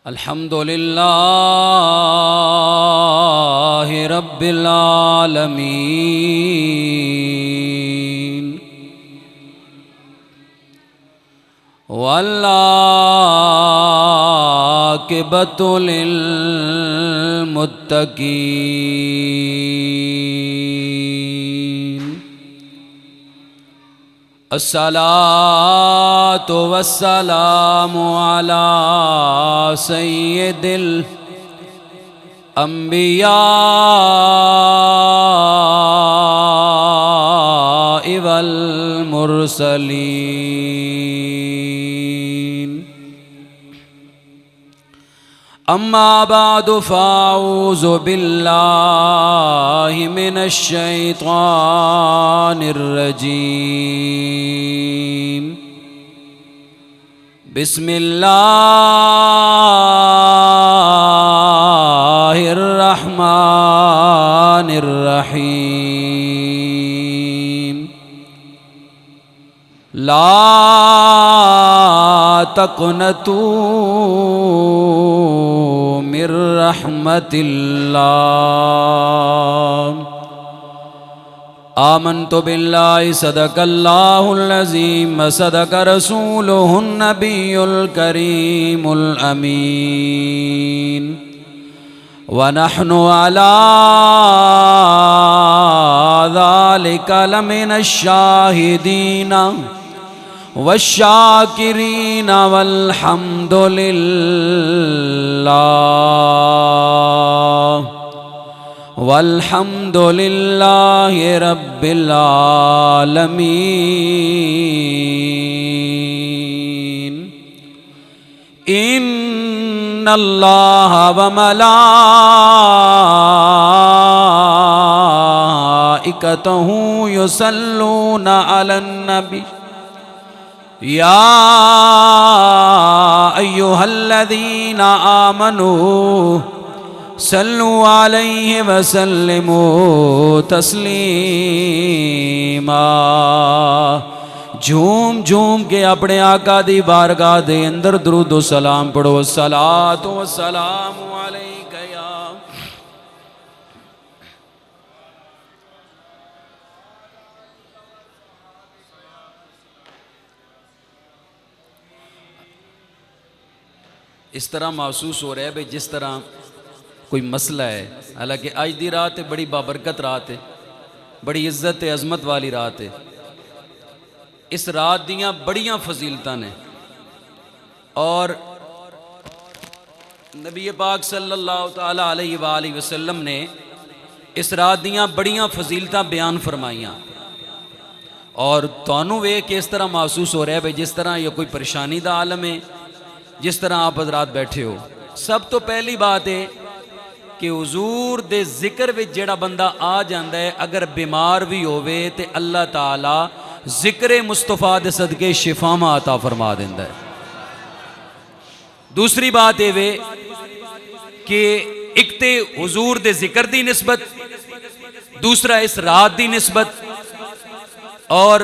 अल्हम्दुलिल्लाहि रब्बिल आलमीन वल्लाकिबतु लिल मुत्तकीन अस्सलातु वस्सलामु अला सय्यिदिल अंबिया वल मुरसलीन अम्मा बादु फ़ाऊज़ु बिल्लाहि मिनश शैतानिर रजीम बिस्मिल्लाहिर रहमानिर रहीम ला तक़नतू मिर रहमतिल्लाह आमन्तु बिल्लाहि सदक़ल्लाहुल अज़ीम व सदक़ रसूलुहुन नबियुल करीमुल अमीन व नहनु अला ज़ालिका लमिनश शाहिदीन वश्शाकिरीन वल्हम्दुलिल्लाहि रब्बिल आलमीन इन्नल्लाह व मलाइकतहु युसल्लूना अलन नबी या अय्युहल्लज़ीना आमनू सल्लु अलैहि व सल्लिमू तस्लीमा झूम झूम के अपने आका दी बारगाह दे अंदर दुरूद व सलाम पढ़ो। सलातो व सलामु अलैका या इस तरह महसूस हो रहा है भाई जिस तरह कोई मसला है। हालांकि अज की रात है बड़ी बाबरकत रात है, बड़ी इज्जत अजमत वाली रात है। इस रात दियाँ बड़ियाँ फजीलतां ने और नबी पाक सल्लल्लाहु तआला अलैहि वसल्लम ने इस रात दियाँ बड़ियाँ फजीलतां बयान फरमाइयाँ। और तुहानू वेख के इस तरह महसूस हो रहा है भाई जिस तरह यह कोई परेशानी का आलम है, जिस तरह आप हजरात बैठे हो। सब तो पहली बात है कि हुजूर दे जिक्र विच जेड़ा बंदा आ जाता है अगर बीमार भी होवे ते अल्लाह ताला जिक्र मुस्तफा दे सदके शिफावां अता फरमा देंदा है। दूसरी बात ये वे कि एक ते हुजूर दे जिक्र दी निस्बत, दूसरा इस रात दी निस्बत, और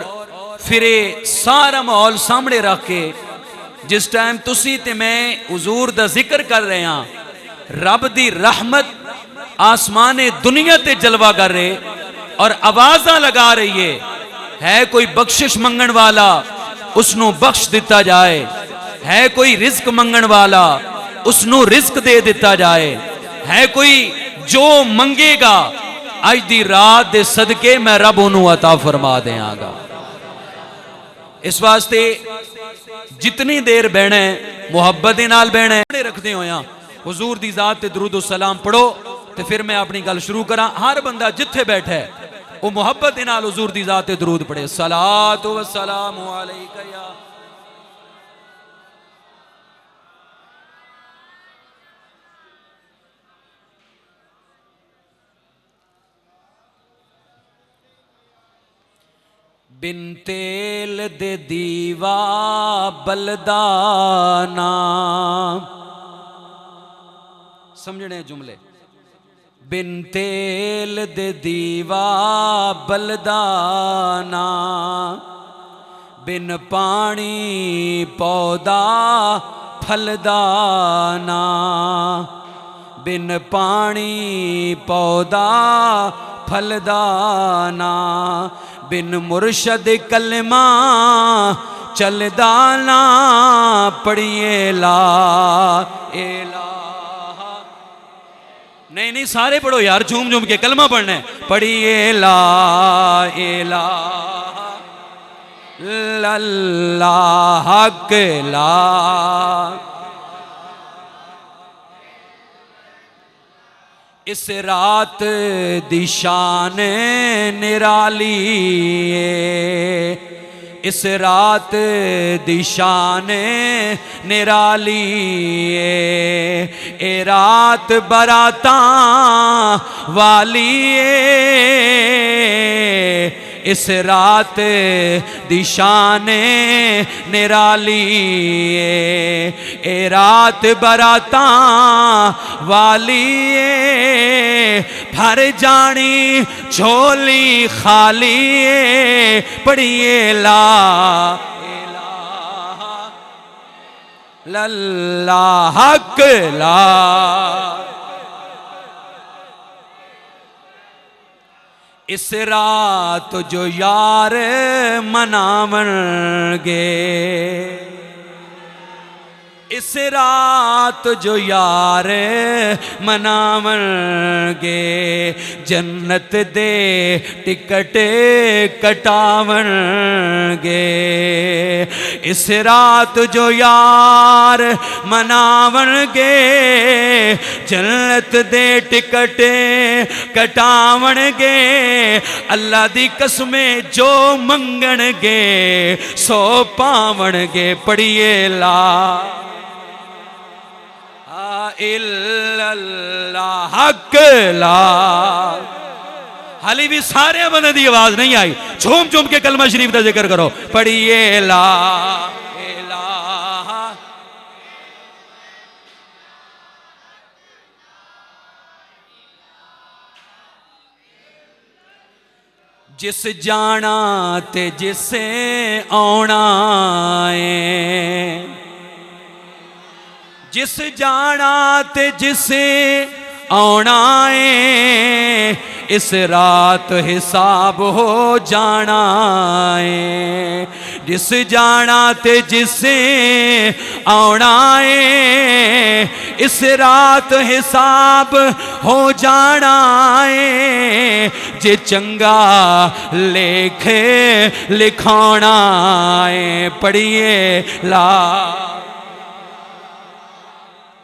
फिर सारा माहौल सामने रख के जिस टाइम तुसी ते मैं हुजूर दा जिक्र कर रहे हैं, रब दी रहमत आसमाने दुनिया ते जलवा कर रहे और आवाज़ां लगा रही है कोई बख्शिश मंगण वाला उसनू बख्श दिता जाए, है कोई रिज्क मंगण वाला उसनू रिज्क दे दिता जाए, है कोई जो मंगेगा अज दी रात दे सदके मैं रब उन्होंने अता फरमा देंगा। इस वास्ते जितनी देर बहना है मुहब्बत दे नाल बहना है रखते होया हुजूर दी जात ते दुरूद व सलाम पढ़ो तो फिर मैं अपनी गल शुरू करा। हर बंदा जिथे बैठा है वो मुहब्बत दे नाल हुजूर दी जात ते दुरूद पढ़े। सलातो व सलामु अलैका या बिन तेल दे दीवा बलदाना। समझने जुमले। बिन तेल दे दीवा बलदाना बिन पानी पौधा फलदाना, बिन पानी पौधा फलदाना, बिन मुर्शद कलमा चलदाना, पढ़िए ला इलाहा। नहीं नहीं सारे पढ़ो यार, झूम झूम के कलमा पढ़ना है। पढ़िए ला इलाहा इल्लल्लाह हक ला। इस रात दी शान निराली है, इस रात दी शान निराली है, ए रात बराता वाली है, इस रात दी शान निराली है, ए रात बराता वाली है, भर जानी झोली खाली है, पढ़िए ला इलाहा इल्लल्लाह हक ला। इस रात जो यार मनावणगे, इस रात जो यार मनावणगे, जन्नत दे टिकट कटावणगे। इस रात जो यार मनावणगे, जन्नत दे टिकट कटावणगे। अल्लाह दी कसमें जो मंगणगे सो पावणगे, पढ़िए ला इल्लल्लाह हक ला। हाली भी सारे बंदे की आवाज नहीं आई, झूम झूम के कलमा शरीफ का जिक्र करो। पढ़िए ला इलाहा। जिस जाना ते जिसे आना है, जिस जाना ते जिसे आना है, इस रात हिसाब हो जाना है। जिस जाना ते जिसे आना है, इस रात हिसाब हो जाना है। जे चंगा लेख लिखाना है, पढ़िए ला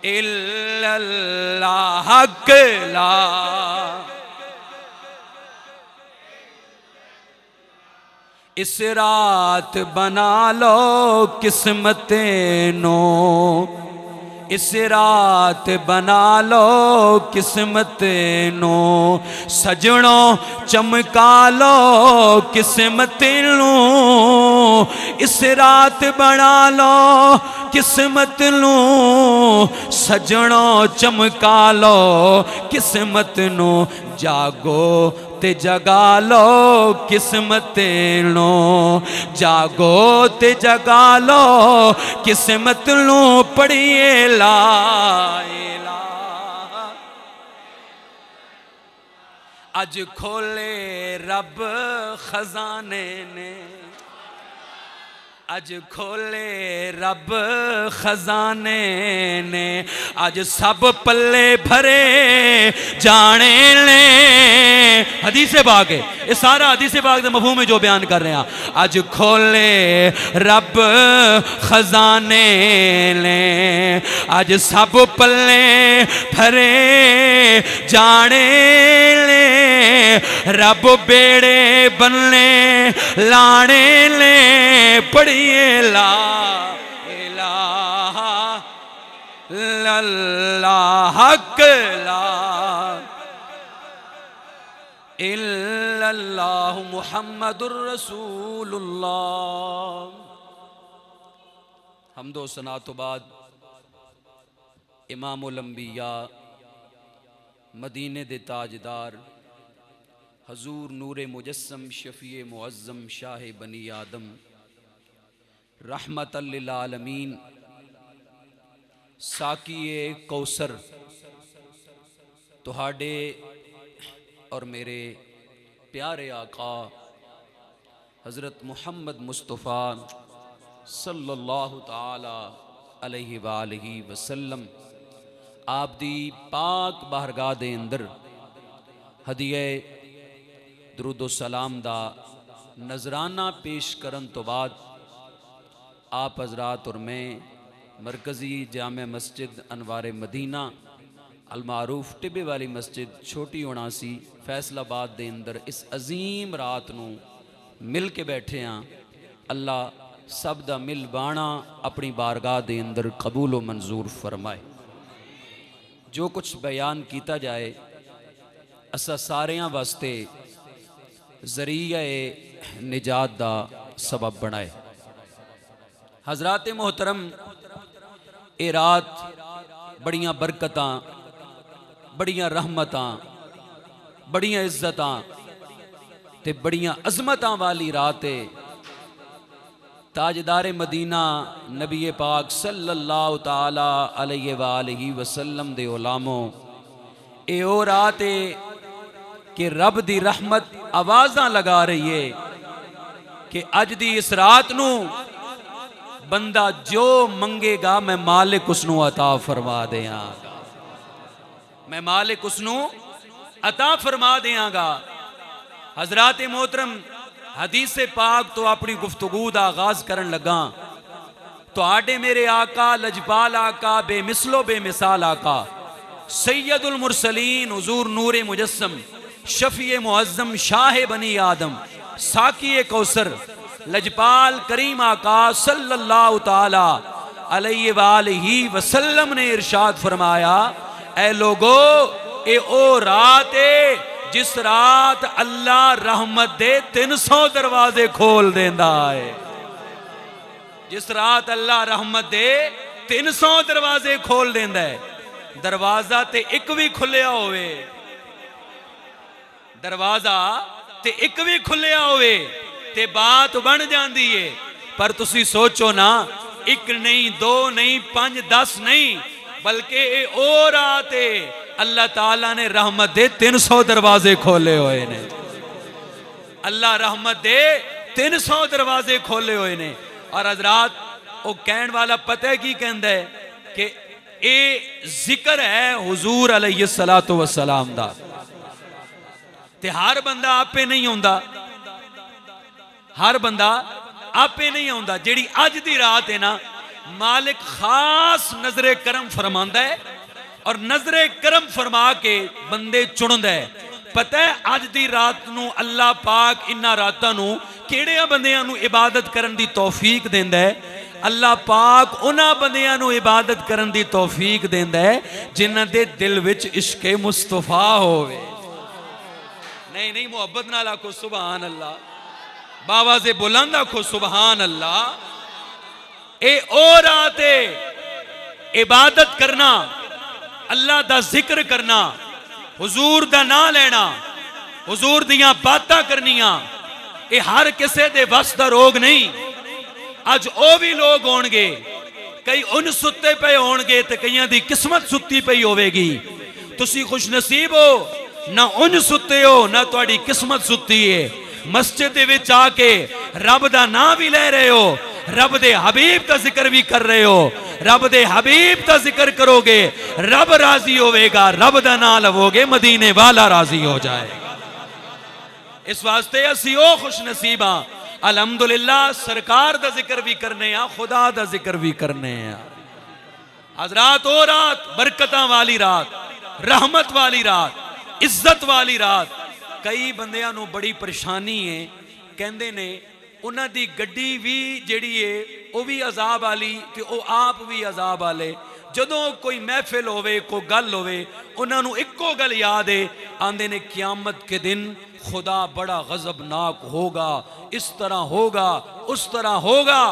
इल्लल्लाह हक ला। इस रात बना लो किस्मतें नो, इस रात बना लो किस्मतें नो। सजनों चमका लो किस्मतें नो, इस रात बना लो किस्मत नो। सजनों चमका लो किस्मत नो, जागो ते जगा लो किस्मतें नो, जागो ते जगा लो किस्मत नो। पढ़िए ला इलाहा। अज खोले रब खजाने ने, अज खोले रब खजाने ने। अज सब पल्ले भरे जाने ले। हदीसे बाग है ये सारा, हदीसे बाग के मफहूम में जो बयान कर रहे हैं। अज खोले रब खजाने ले, अज सब पल्ले भरे जाने ले। रब बेड़े बनने लाने ले, पढ़िए ला इलाहा इल्लल्लाह हक ला इल्लल्लाहु मुहम्मदुर रसूलुल्लाह। हम्दो सना तो बाद इमामुल अंबिया मदीने दे ताजदार हजूर नूरे मुजस्सम शफीए मुअज्जम शाह बनी आदम रहमतल लिल आलमीन, साकिए कौसर तुहाडे और मेरे प्यारे आका हज़रत मुहम्मद मुस्तफ़ा सल्लल्लाहु ताला अलैहि वालैहि वसल्लम आप दी पाक बारगाह दे अंदर हदिये दरूदो सलाम दा नजराना पेश करन तो बाद आप हजरात और मैं मरकज़ी जामे मस्जिद अनवार मदीना अलमारूफ टिब्बे वाली मस्जिद छोटी 79 फैसलाबाद दे अंदर इस अजीम रात नूं मिल के बैठे हाँ। अल्लाह सब दा मिल बाणा अपनी बारगाह दे अंदर कबूल व मंजूर फरमाए। जो कुछ बयान किया जाए असा सारियां वास्ते जरिया निजात दा सबब बनाए। हजरात मोहतरम, ये रात बड़ियां बरकतां, बड़ियां रहमतां, बड़ियां इज्जतां ते बड़ियां अजमतां वाली रात है। ताजदारे मदीना नबी पाक सल्लल्लाहु ताला अलैहि वालैहि वसल्लम दे उलामों, ए ओ रात है कि रब दी रहमत आवाज़ां लगा रही है कि अज दी इस रात नूं बंदा जो मंगेगा मैं मालिक उसनू अता फरमा देंगा, मैं मालिक उसनू अता फरमा देंगा। हजरात मोहतरम, हदीस पाक तो अपनी गुफ्तगू दा आगाज करन लगा तो आडे मेरे आका लजपाल आका बेमिसलो बेमिसाल आका सैयदुल मुरसलीन हुजूर नूरे मुजस्सम शफीए मुअज्जम शाह बनी आदम साकिए कौसर लजपाल करीम आका सल्लल्लाहु ताला अलैहि वालैहि वसल्लम ने इरशाद फरमाया, ए लोगो ए ओ रात है जिस रात अल्लाह रहमत दे 300 दरवाजे खोल देंदा है। जिस रात अल्लाह रहमत दे 300 दरवाजे खोल देंदा है। दरवाजा ते एक भी खुलिया होवे, दरवाजा ते एक भी खुलिया होवे ते बात बन जाती है। पर तुसी सोचो ना, एक नहीं, दो नहीं, 5 10 नहीं, बल्कि ओ रात है अल्लाह ताला ने रहमत दे 300 दरवाजे खोले हुए ने। अल्लाह रहमत दे 300 दरवाजे खोले हुए ने। और हजरात वो कहने वाला पता है की कहंदा है कि ये जिक्र है हुजूर अलैहिस्सलातु वस्सलाम दा। ते हर बंदा आपे नहीं होंदा, हर बंदा आपे नहीं आउंदा। जेड़ी अज दी रात है ना, मालिक खास नजरे करम फरमांदा है और नजरे करम फरमा के बंदे चुनदा है। पता है अज दी रात नू अल्लाह पाक इन्हां रातां नू किहड़े बंदियां नू इबादत करन दी तौफीक देंदा है? अल्लाह पाक उन्हां बंदियां नू इबादत करन दी तौफीक देंदा है जिन्हां दे दिल विच इश्के मुस्तफा होवे। नहीं नहीं, मोहब्बत नाल आखो सुभान अल्लाह, बाबा से बुलंद आखो सुभान अल्लाह। ए ओ रात है इबादत करना, अल्लाह दा जिक्र करना, हुजूर दा नाम लेना, हुजूर दियां बातां करनियां। ये हर किसे दे वस दा रोग नहीं। अज ओ भी लोग होणगे, कई उन सुत्ते पे होणगे ते कईयां दी किस्मत सुत्ती पई होवेगी। तुसी खुश नसीब हो, ना उन सुत्ते हो ना तुहाडी किस्मत सुत्ती है। मस्जिद दे विच आके रब दा नाम भी ले रहे हो, रब दे हबीब का जिक्र भी कर रहे हो। रब दे हबीब का जिक्र करोगे रब राजी होवेगा, रब दा नाम लवोगे मदीने वाला राजी हो जाएगा। इस वास्ते असी ओ खुश नसीब हाँ, अलहमदुलिल्लाह सरकार दा जिक्र भी करने आ, खुदा दा जिक्र भी करने आ। हजरात ओ रात बरकतां वाली रात, रहमत वाली रात, इज्जत वाली रात। कई बंदियां नू बड़ी परेशानी है, कहंदे ने उन्हां दी गड्डी भी जिहड़ी है वो भी अजाब वाली ते वो आप भी अजाब वाले। जदों कोई महफिल होवे, कोई गल होवे, उन्हां नू इक्को गल याद है, आंदे ने क़यामत के दिन खुदा बड़ा गजबनाक होगा, इस तरह होगा, उस तरह होगा।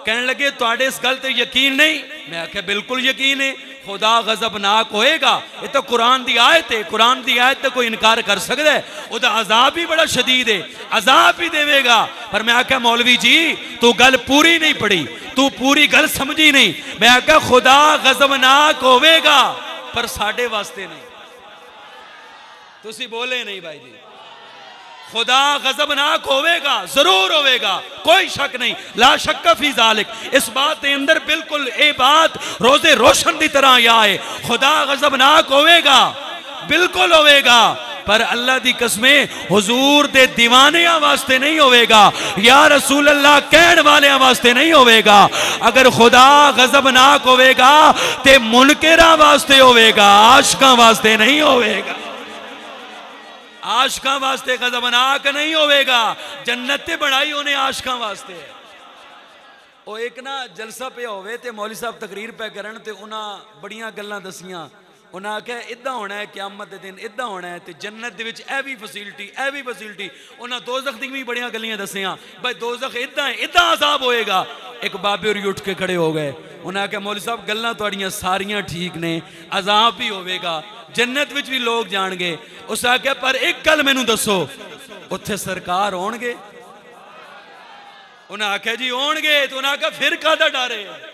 कहने लगे तुहाडे इस गल ते यकीन नहीं? मैं आख्या बिल्कुल यकीन है। खुदा गजबनाक होएगा। ये तो कुरान दी आयत है, कुरान दी आयत तो कोई इनकार कर सकता है? उदा अजाब भी बड़ा शदीद है, अजाब भी देवेगा। पर मैं आख्या मौलवी जी तू गल पूरी नहीं पढ़ी, तू पूरी गल समझी नहीं। मैं आख्या खुदा गजबनाक होवेगा पर साडे वास्ते नहीं। तुसी बोले नहीं भाई जी, खुदा गजबनाक होवेगा, जरूर होवेगा, कोई शक नहीं, ला शक फी जालिक। इस बात के अंदर बिल्कुल ये बात रोजे रोशन की तरह या है, खुदा गजबनाक होवेगा, बिल्कुल होवेगा, पर अल्लाह दी कसमें हुजूर दे दीवानियां वास्ते नहीं होवेगा, या रसूल अल्लाह कहण वालियां वास्ते नहीं होवेगा। अगर खुदा गजबनाक होवेगा ते मुनकिरां वास्ते होवेगा, आशिकां वास्ते नहीं होवेगा। आशिकां वास्ते गजबनाक नहीं होवेगा, जन्नत बनाई उन्हें आशिकां वास्ते। ਉਹ एक ना जलसा पे होवे ते मौलवी साहब तकरीर पे करन ते उन्हां बड़ियां गल्लां दसियां। उन्हें आख्या इदा होना है, क़यामत के दिन इदा होना है, तो जन्नत दे विच ए भी फैसिलिटी, ए भी फैसिलिटी। उन्हें दोज़ख दी भी बड़ियां गल्लियां दसियां, भाई दोज़ख इदा है, इदा अजाब होएगा। एक बाबे होरी उठ के खड़े हो गए, उन्हें आख्या मौलवी साहब गल्लां तुहाड़ियां सारियां ठीक ने, अजाब भी होवेगा, जन्नत विच भी लोग जाणगे। उस आख्या पर एक गल मैनू दसो, उत्थे सरकार होणगे? उन्हें आख्या जी होणगे। तो उन्हें आख्या फिर काहदा डर है?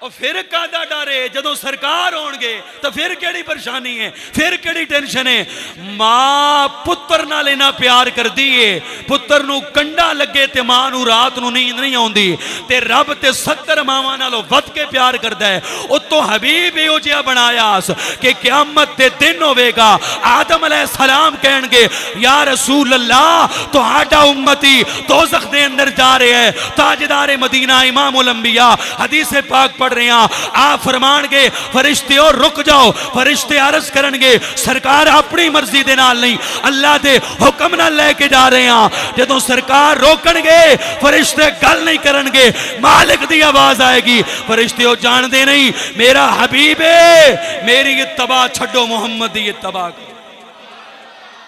और फिर काहदा डर है? जदों सरकार होणगे तो फिर केड़ी परेशानी है, फिर केड़ी टेंशन है? मां पुत्र नाल इना प्यार करदी है, पुत्र नू कंडा लगे ते मां नू रात नू नींद नहीं आउंदी, ते रब ते 70 मावां नालों वध के प्यार करदा है। उतों हबीब इहो जिहा बनायास कि क़यामत दे दिन होवेगा, आदम अलैहिस्सलाम कहणगे या रसूल अल्लाह तुहाडा उम्मती दोज़ख दे अंदर जा रहा है। ताजदार मदीना इमामुल अंबिया हदीस पाक पढ़ रहे हैं, आप फरमानगे फरिश्ते और रुक जाओ। फरिश्ते अर्ज करनगे सरकार अपनी मर्जी दे नाल नहीं, अल्लाह दे हुक्म नाल लेके जा रहे हैं। जदों सरकार रोकणगे फरिश्ते गल नहीं करनगे, मालिक दी आवाज आएगी। फरिश्ते ओ जानदे नहीं मेरा हबीब है, मेरी इत्तबा छड्डो, मोहम्मद दी इत्तबा करो।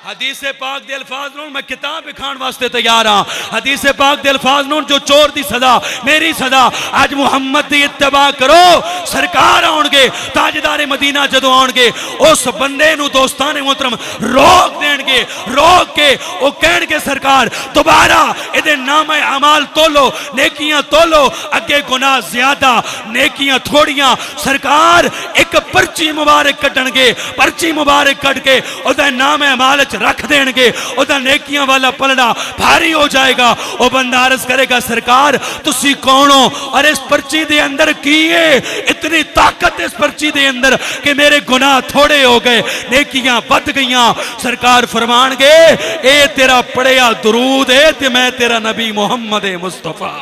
हदीस पाक दे अल्फाज नूं मैं किताब लिखाण वास्ते तैयार हाँ। हदीस पाक दे अल्फाज नूं जो चोर दी सजा मेरी सजा, आज मुहम्मद दी इत्तबा करो। सरकार आउणगे, ताजदारे मदीना जदों आउणगे उस बंदे नूं दोस्ताने मोहतरम रोक देणगे, रोक के वो कहणगे सरकार दोबारा इहदे नामे अमाल तोलो, नेकियां तोलो, अगे गुनाह ज्यादा नेकियां थोड़ियां। सरकार एक पर्ची मुबारक कटणगे, पर्ची मुबारक कट के ओहदा नाम अमाल रख देंगे, ओदा नेकियां वाला पलड़ा भारी हो जाएगा। वो बंदा अर्ज करेगा सरकार तुसी कौन हो और इस पर्ची दे अंदर की है? इतनी ताकत इस पर्ची दे अंदर कि मेरे गुनाह थोड़े हो गए, नेकियां बद गईयां। सरकार फरमानगे ए तेरा पढ़िया दुरूद है ते मैं तेरा नबी मुहम्मद मुस्तफा।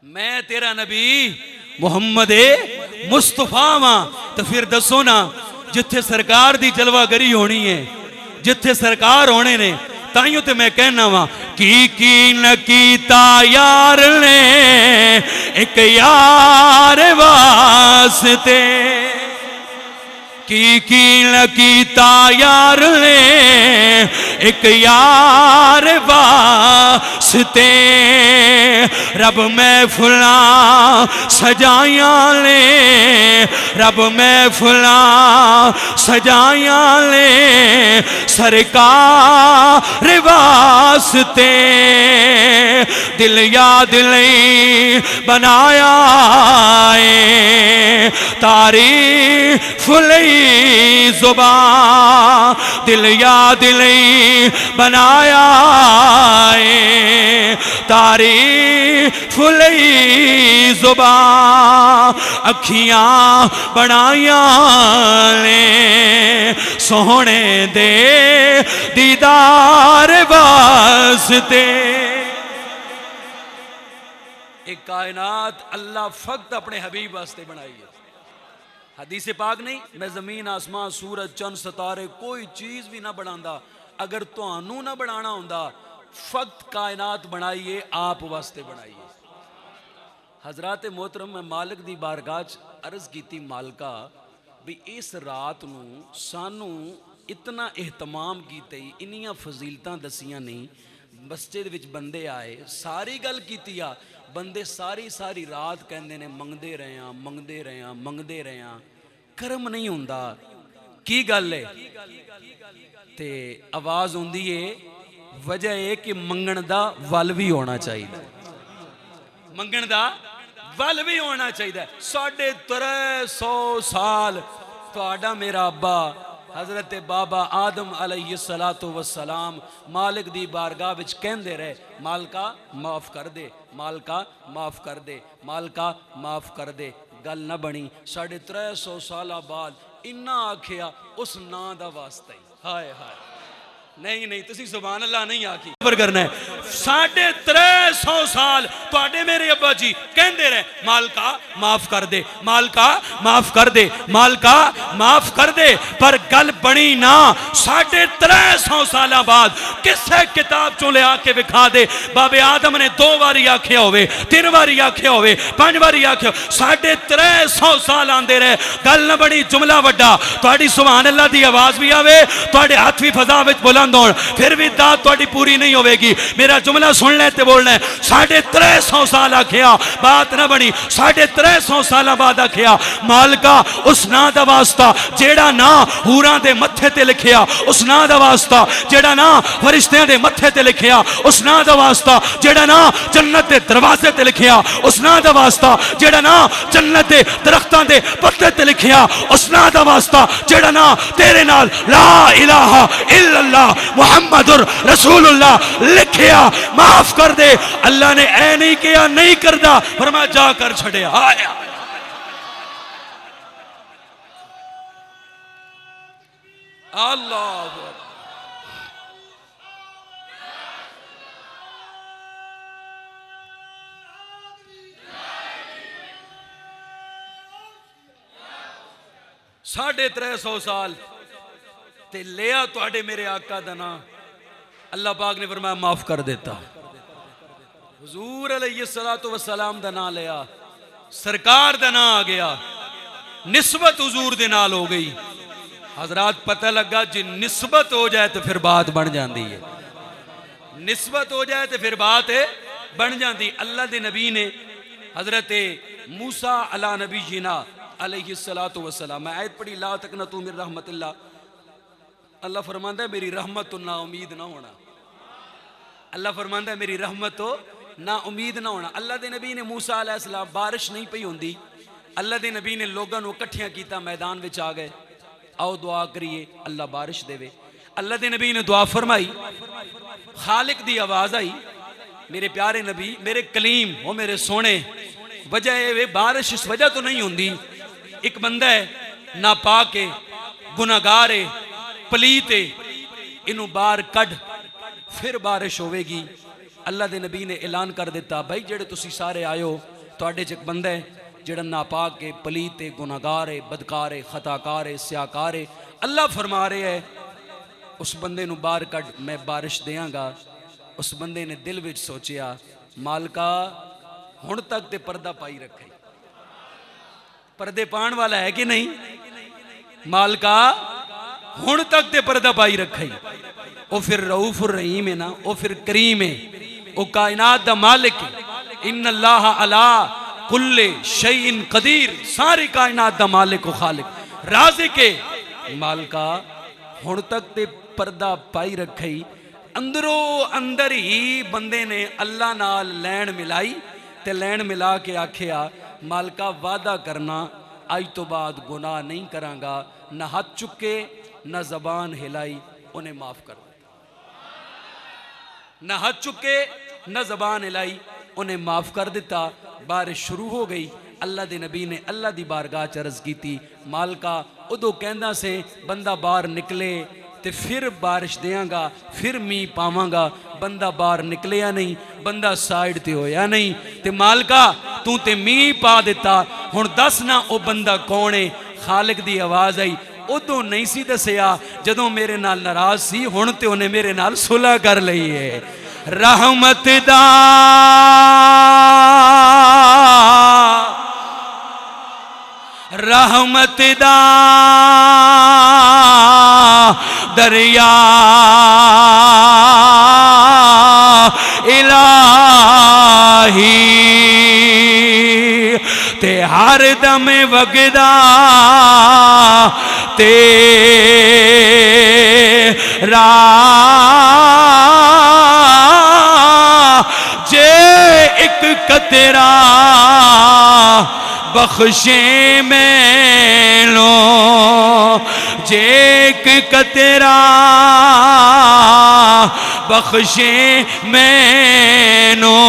मैं तेरा नबी मुहम्मद मुस्तफा वां। तो फिर दसो ना जिथे सरकार दी जलवागरी होनी है, जिथे सरकार होने ने, ताइयों ते मैं कहना वा की न कीता यार ने एक यार वास्ते, की न कीता यार ने एक यार वास्ते। रब महफिला सजाया ने, रब महफिला सजाया ने सरकार वास्ते। दिल या दिल बनाया है तारीफ लई जुबान, दिल या दिल बनाया है तारीफ लई जुबान। अखियां बनाया ने सोहने दे दीदार वास्ते। एक कायनात अल्लाह फक्त अपने हबीब वास्ते बनाई है। हदीस पाक नहीं, मैं जमीन आसमान सूरज चंद सितारे कोई चीज भी ना बनांदा अगर तुहानू ना बनाना होंदा। फक्त कायनात बनाइए आप वास्ते बनाइए। हजरात मोहतरम मैं मालिक दी बारगाह अर्ज की मालका भी इस रात नूं सानू इतना एहतमाम कीते, इन्नियां फजीलतां दसियां नहीं। मस्जिद विच बंदे आए, सारी गल कीती आ, बंदे सारी सारी रात कहंदे ने मंगदे रहे हां, मंगदे रहे हां, मंगदे रहे हां, कर्म नहीं हुंदा। की गल है? ते आवाज़ हुंदी है, वजह है कि मंगण दा वल भी होना चाहिए, मंगण दा वल भी होना चाहिए। 350 साल तुहाडा मेरा अब्बा हज़रत बाबा आदम अलैहिस्सलातु वस्सलाम मालिक दी बारगाह विच कहंदे रहे, मालका माफ़ कर दे, मालका माफ़ कर दे, मालका माफ़ कर दे। गल न बनी। 350 साल बाद इन्ना आखिया उस नां दा वास्ता ही। हाय हाय, नहीं नहीं, तुसी सुभान अल्लाह नहीं आखी पर करना है। 350 साल तुहाडे मेरे अब्बा जी कहंदे रहे, मालका माफ कर दे, मालका माफ कर दे, मालका माफ कर दे, पर गल बनी ना। 350 साल बाद किसे किताब चो लिया के विखा दे, बाबे आदम ने 2 बारी आख्या होवे, 3 बारी आख्या होवे, 5 बारी आख्या। 350 साल आंदे रहे, गल न बनी। जुमला वड्डा, तुहाडी सुभान अल्लाह दी आवाज भी आवे, तुहाडे हाथ भी फजा विच बोला, फिर भी दात थोड़ी पूरी नहीं होगी। मेरा जुमला सुन ले ते बोलना है। 350 साल आखिया, बात ना बनी। 350 साल बाद आखिया, मालका उस नां दा वास्ता जेड़ा ना हूरां दे मत्थे ते लिखिया, उस नां दा वास्ता जेड़ा ना फरिश्तियां दे मत्थे ते लिखिया, उस नां दा वास्ता जेड़ा ना जन्नत दे दरवाजे ते लिखिया, उस नां दा वास्ता जेड़ा ना जन्नत दे दरख्तां दे पत्ते ते लिखिया, उस नां दा वास्ता जेड़ा ना तेरे नाल ला इलाहा इल्लल्लाह मुहम्मदुर रसूलुल्लाह लिखिया, माफ कर दे। अल्लाह ने ऐ नहीं किया, नहीं करदा, फरमा जा कर छड़िया। अल्लाह साढ़े 350 साल ते लिया तुहाडे मेरे आका दा नां, अल्लाह पाक ने फरमाया माफ कर देता। हुजूर अलैहिस्सलातु वस्सलाम दा नां लिया, सरकार दा नां आ गया, निस्बत हुजूर दे नाल हो गई। हजरात पता लगा जी निस्बत हो जाए तो फिर बात बन जाती है, निस्बत हो जाए तो फिर बात बन जाती। अल्लाह दे नबी ने हजरत मूसा अला नबी जीना अलैहिस्सलातु वस्सलाम, मैं आयत पढ़ी, ला तकनतू मिन रहमतिल्लाह। अल्लाह फरमांदा है मेरी रहमत तो ना उम्मीद ना होना, अल्लाह फरमांदा है मेरी रहमत तो ना उम्मीद ना होना। अल्लाह दे नबी ने मूसा अलैहिस्सलाम, बारिश नहीं पई होंदी, अल्लाह दे नबी ने लोगों को इकट्ठियां कीता, मैदान विच आ गए, आओ दुआ करिए अल्लाह बारिश देवे। अल्लाह दे नबी ने दुआ फरमाई, खालिक दी आवाज आई, मेरे प्यारे नबी, मेरे कलीम, वो मेरे सोने, वजह है बारिश इस वजह तो नहीं होंदी, एक बंदा है नापाक है, गुनाहगार है, पलीत है, इनू बाहर कढ़ फिर बारिश होवेगी। अल्लाह दे नबी ने ऐलान कर दिता, भाई जेड़े तुसी सारे आयो, तुहाडे च एक बंदा है जेड़ा नापाक है, पलीत है, गुनाहगार है, बदकार है, खताकार है, स्याकार है। अल्लाह फरमा रहे है उस बंदे नू बाहर कढ़, मैं बारिश देंगा। उस बंदे ने दिल विच सोचिया, मालका हुण तक ते पर्दा पाई रखे, पर्दे पाण वाला है कि नहीं, मालका हुण तक ते पर्दा पाई रखे। वो फिर रऊफुर रहीम है ना, वो फिर करीम है, वो कायनात दा मालिक है। इन्ना अल्लाह अला कुल्ले शैइन कदीर, सारी कायनात दा मालिक व खालिक राज़िक है। मालका हुण तक ते पर्दा पाई रखे। अंदरों अंदर ही बंदे ने अल्लाह नाल लैन मिलाई ते लैन मिला के आखिया, मालका वादा करना अज तो बाद गुनाह नहीं करांगा। न हाथ चुके न जबान हिलाई, उन्हें माफ कर दिया। न हाथ चुके न जबान हिलाई, उन्हें माफ कर दिता। बारिश शुरू हो गई। अल्लाह दे नबी ने अल्लाह दी बारगाह च अर्ज की, मालका उदों कहंदा से बंदा बाहर निकले ते फिर बारिश देंगा, फिर मीह पावांगा। बंदा बाहर निकलिया नहीं, बंदा साइड ते होया नहीं, ते मालका तू ते मीह पा दिता। हुण दस ना ओ बंदा कौन है। खालिक दी आवाज आई, उदों नहीं सी दसिया जदों मेरे नाल नाराज सी, हुण ते उन्हें मेरे नाल सुलह कर लई है। रहमत दा रहमत दा दरिया इलाही ते हर दम वगदा तेरा जे एक कतरा बख्शे मैनो जे एक कतरा बख्शे मैनो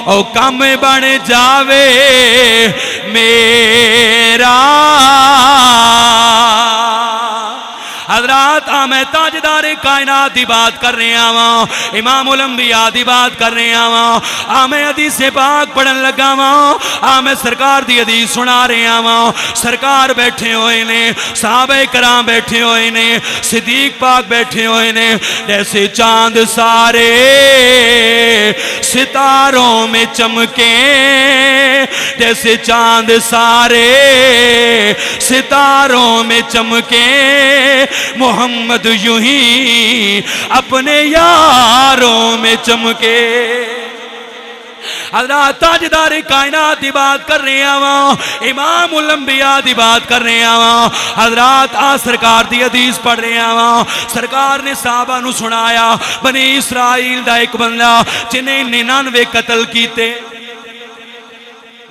ओ कम बन जावे मेरा। हजरात मैं ताजदार कायनात की बात कर रहा वा, इमामुल अंबिया की बात कर रहा वा। मैं हदीस पाक पढ़न लगा वा, मैं सरकार की हदीस सुना रहा वा। सरकार बैठे हुए ने, सहाबे कराम बैठे हुए ने, सिद्दीक पाक बैठे हुए ने। जैसे चांद सारे सितारों में चमके, जैसे चांद सारे सितारों में चमके, मोहम्मद यूं ही अपने यारों में चमके। हज़रत ताजदार कायनात की बात कर रहे हैं, इमामुल अंबिया की बात कर रहे हैं। हज़रत आ सरकार की हदीस पढ़ रहे हैं। सरकार ने साहबा नू सुनाया, बनी इसराइल दा एक बंदा जिन्हें 99 कतल कीते,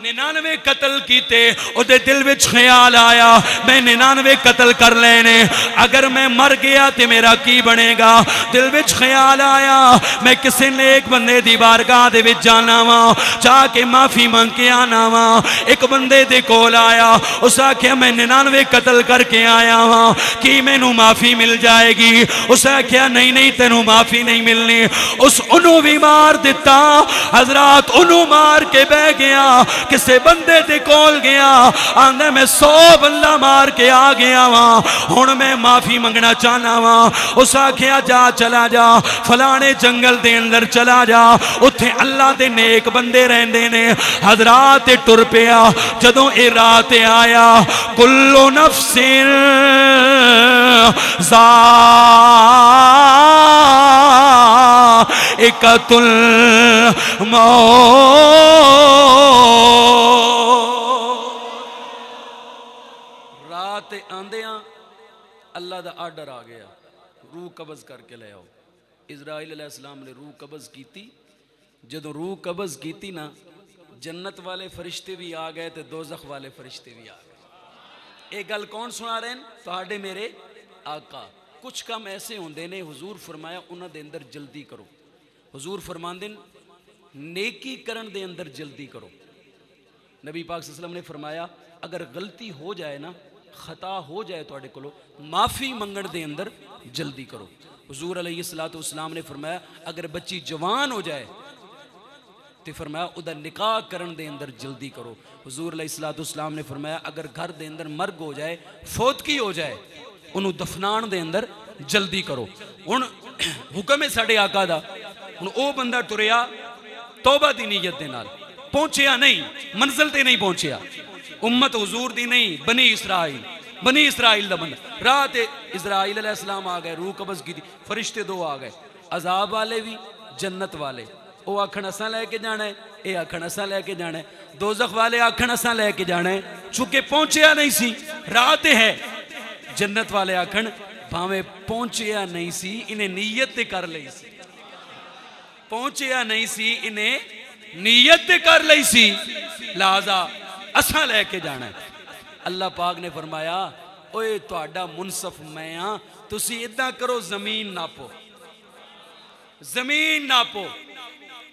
99 कतल कीते। उहदे दिल विच ख्याल आया मैं 99 कतल कर लेने, अगर मैं मर गया तो मेरा की बनेगा। दिल विच ख्याल आया मैं किसी नेक बंदे दी बारगाह दे विच जाना वा, जाके माफी मंग के आना वा। एक बंदे दे कोल आया, उस आख्या मैं 99 कतल करके आया वा, कि मैनू माफी मिल जाएगी? उस आख्या नहीं नहीं तेनू माफी नहीं मिलनी। उस उन्हों भी मार दिता। हजरात उन्हों मार के बह गया, किसे बंदे दे कोल गया, आंदा मैं 100 बंदा मार के आ गया वा, हुण मैं माफी मंगना चाहना वा। उस आख्या जा चला जा फलाने जंगल दे अंदर चला जा, उत्थे अल्लाह दे नेक बंदे रहंदे ने। हजरात टुर पिया। जदों ए रात आया, कुल्लु नफ्सिन ज़ाइक़तुल मौत। रात आंदियां अल्लाह दा आर्डर आ गया, रूह कब्ज़ करके ले आओ। इजराइल अलैहिस्सलाम ने रूह कब्ज़ की। जदों रूह कब्ज़ की ना, जन्नत वाले फरिश्ते भी आ गए तो दोज़ख वाले फरिश्ते भी आ गए। ये गल कौन सुना रहे हैं? तुहाडे मेरे आका। कुछ काम ऐसे होंदे ने, हुजूर फरमाया उन्हां दे अंदर जल्दी करो। हुजूर फरमांदे नेकी करन दे अंदर जल्दी करो। नबी पाक सल्लल्लाहु अलैहि वसल्लम ने फरमाया अगर गलती हो जाए ना, खता हो जाए तुहाडे कोलों, माफ़ी मंगण दे अंदर जल्दी करो। हुजूर अलैहिस्सलातु वस्सलाम ने फरमाया अगर बच्ची जवान हो जाए तो फरमाया उदा निकाह करन दे अंदर जल्दी करो। हुजूर अलैहिस्सलातु वस्सलाम ने फरमाया अगर घर दे अंदर मर्ग हो जाए, फौतगी हो जाए, उन्होंने दफनाण दे अंदर जल्दी करो। हुण हुक्म है साडे आका दा। हुण ओ बंदा टुरिया तौबा दी नीयत दे नाल, पहुंचिया नहीं, मंजिल ते नहीं पहुंचिया, उम्मत हुजूर दी नहीं, बनी इसराइल दा बंदा। राह ते इजराइल अलैहिस्सलाम आ गए, रूह कब्ज़ की, फरिश्ते 2 आ गए, अजाब वाले भी जन्नत वाले। वो आखन असा लैके जाना है, ये आखन असा लैके जाना है। दोज़ख वाले आखन असा लैके जाना है, चूंकि पहुंचिया नहीं सी, राह ते है। जन्नत वाले आखन भावें पहुंचिया नहीं सी, इन्हें नीयत ते कर लई सी, पहुंचिया नहीं सी, इन्हें नीयत ते कर लई सी, लिहाजा असा लैके जाना है। अल्लाह पाक ने फरमाया ओए तुहाडा मुनसफ मैं हाँ, तुसी इदां करो जमीन नापो, जमीन नापो।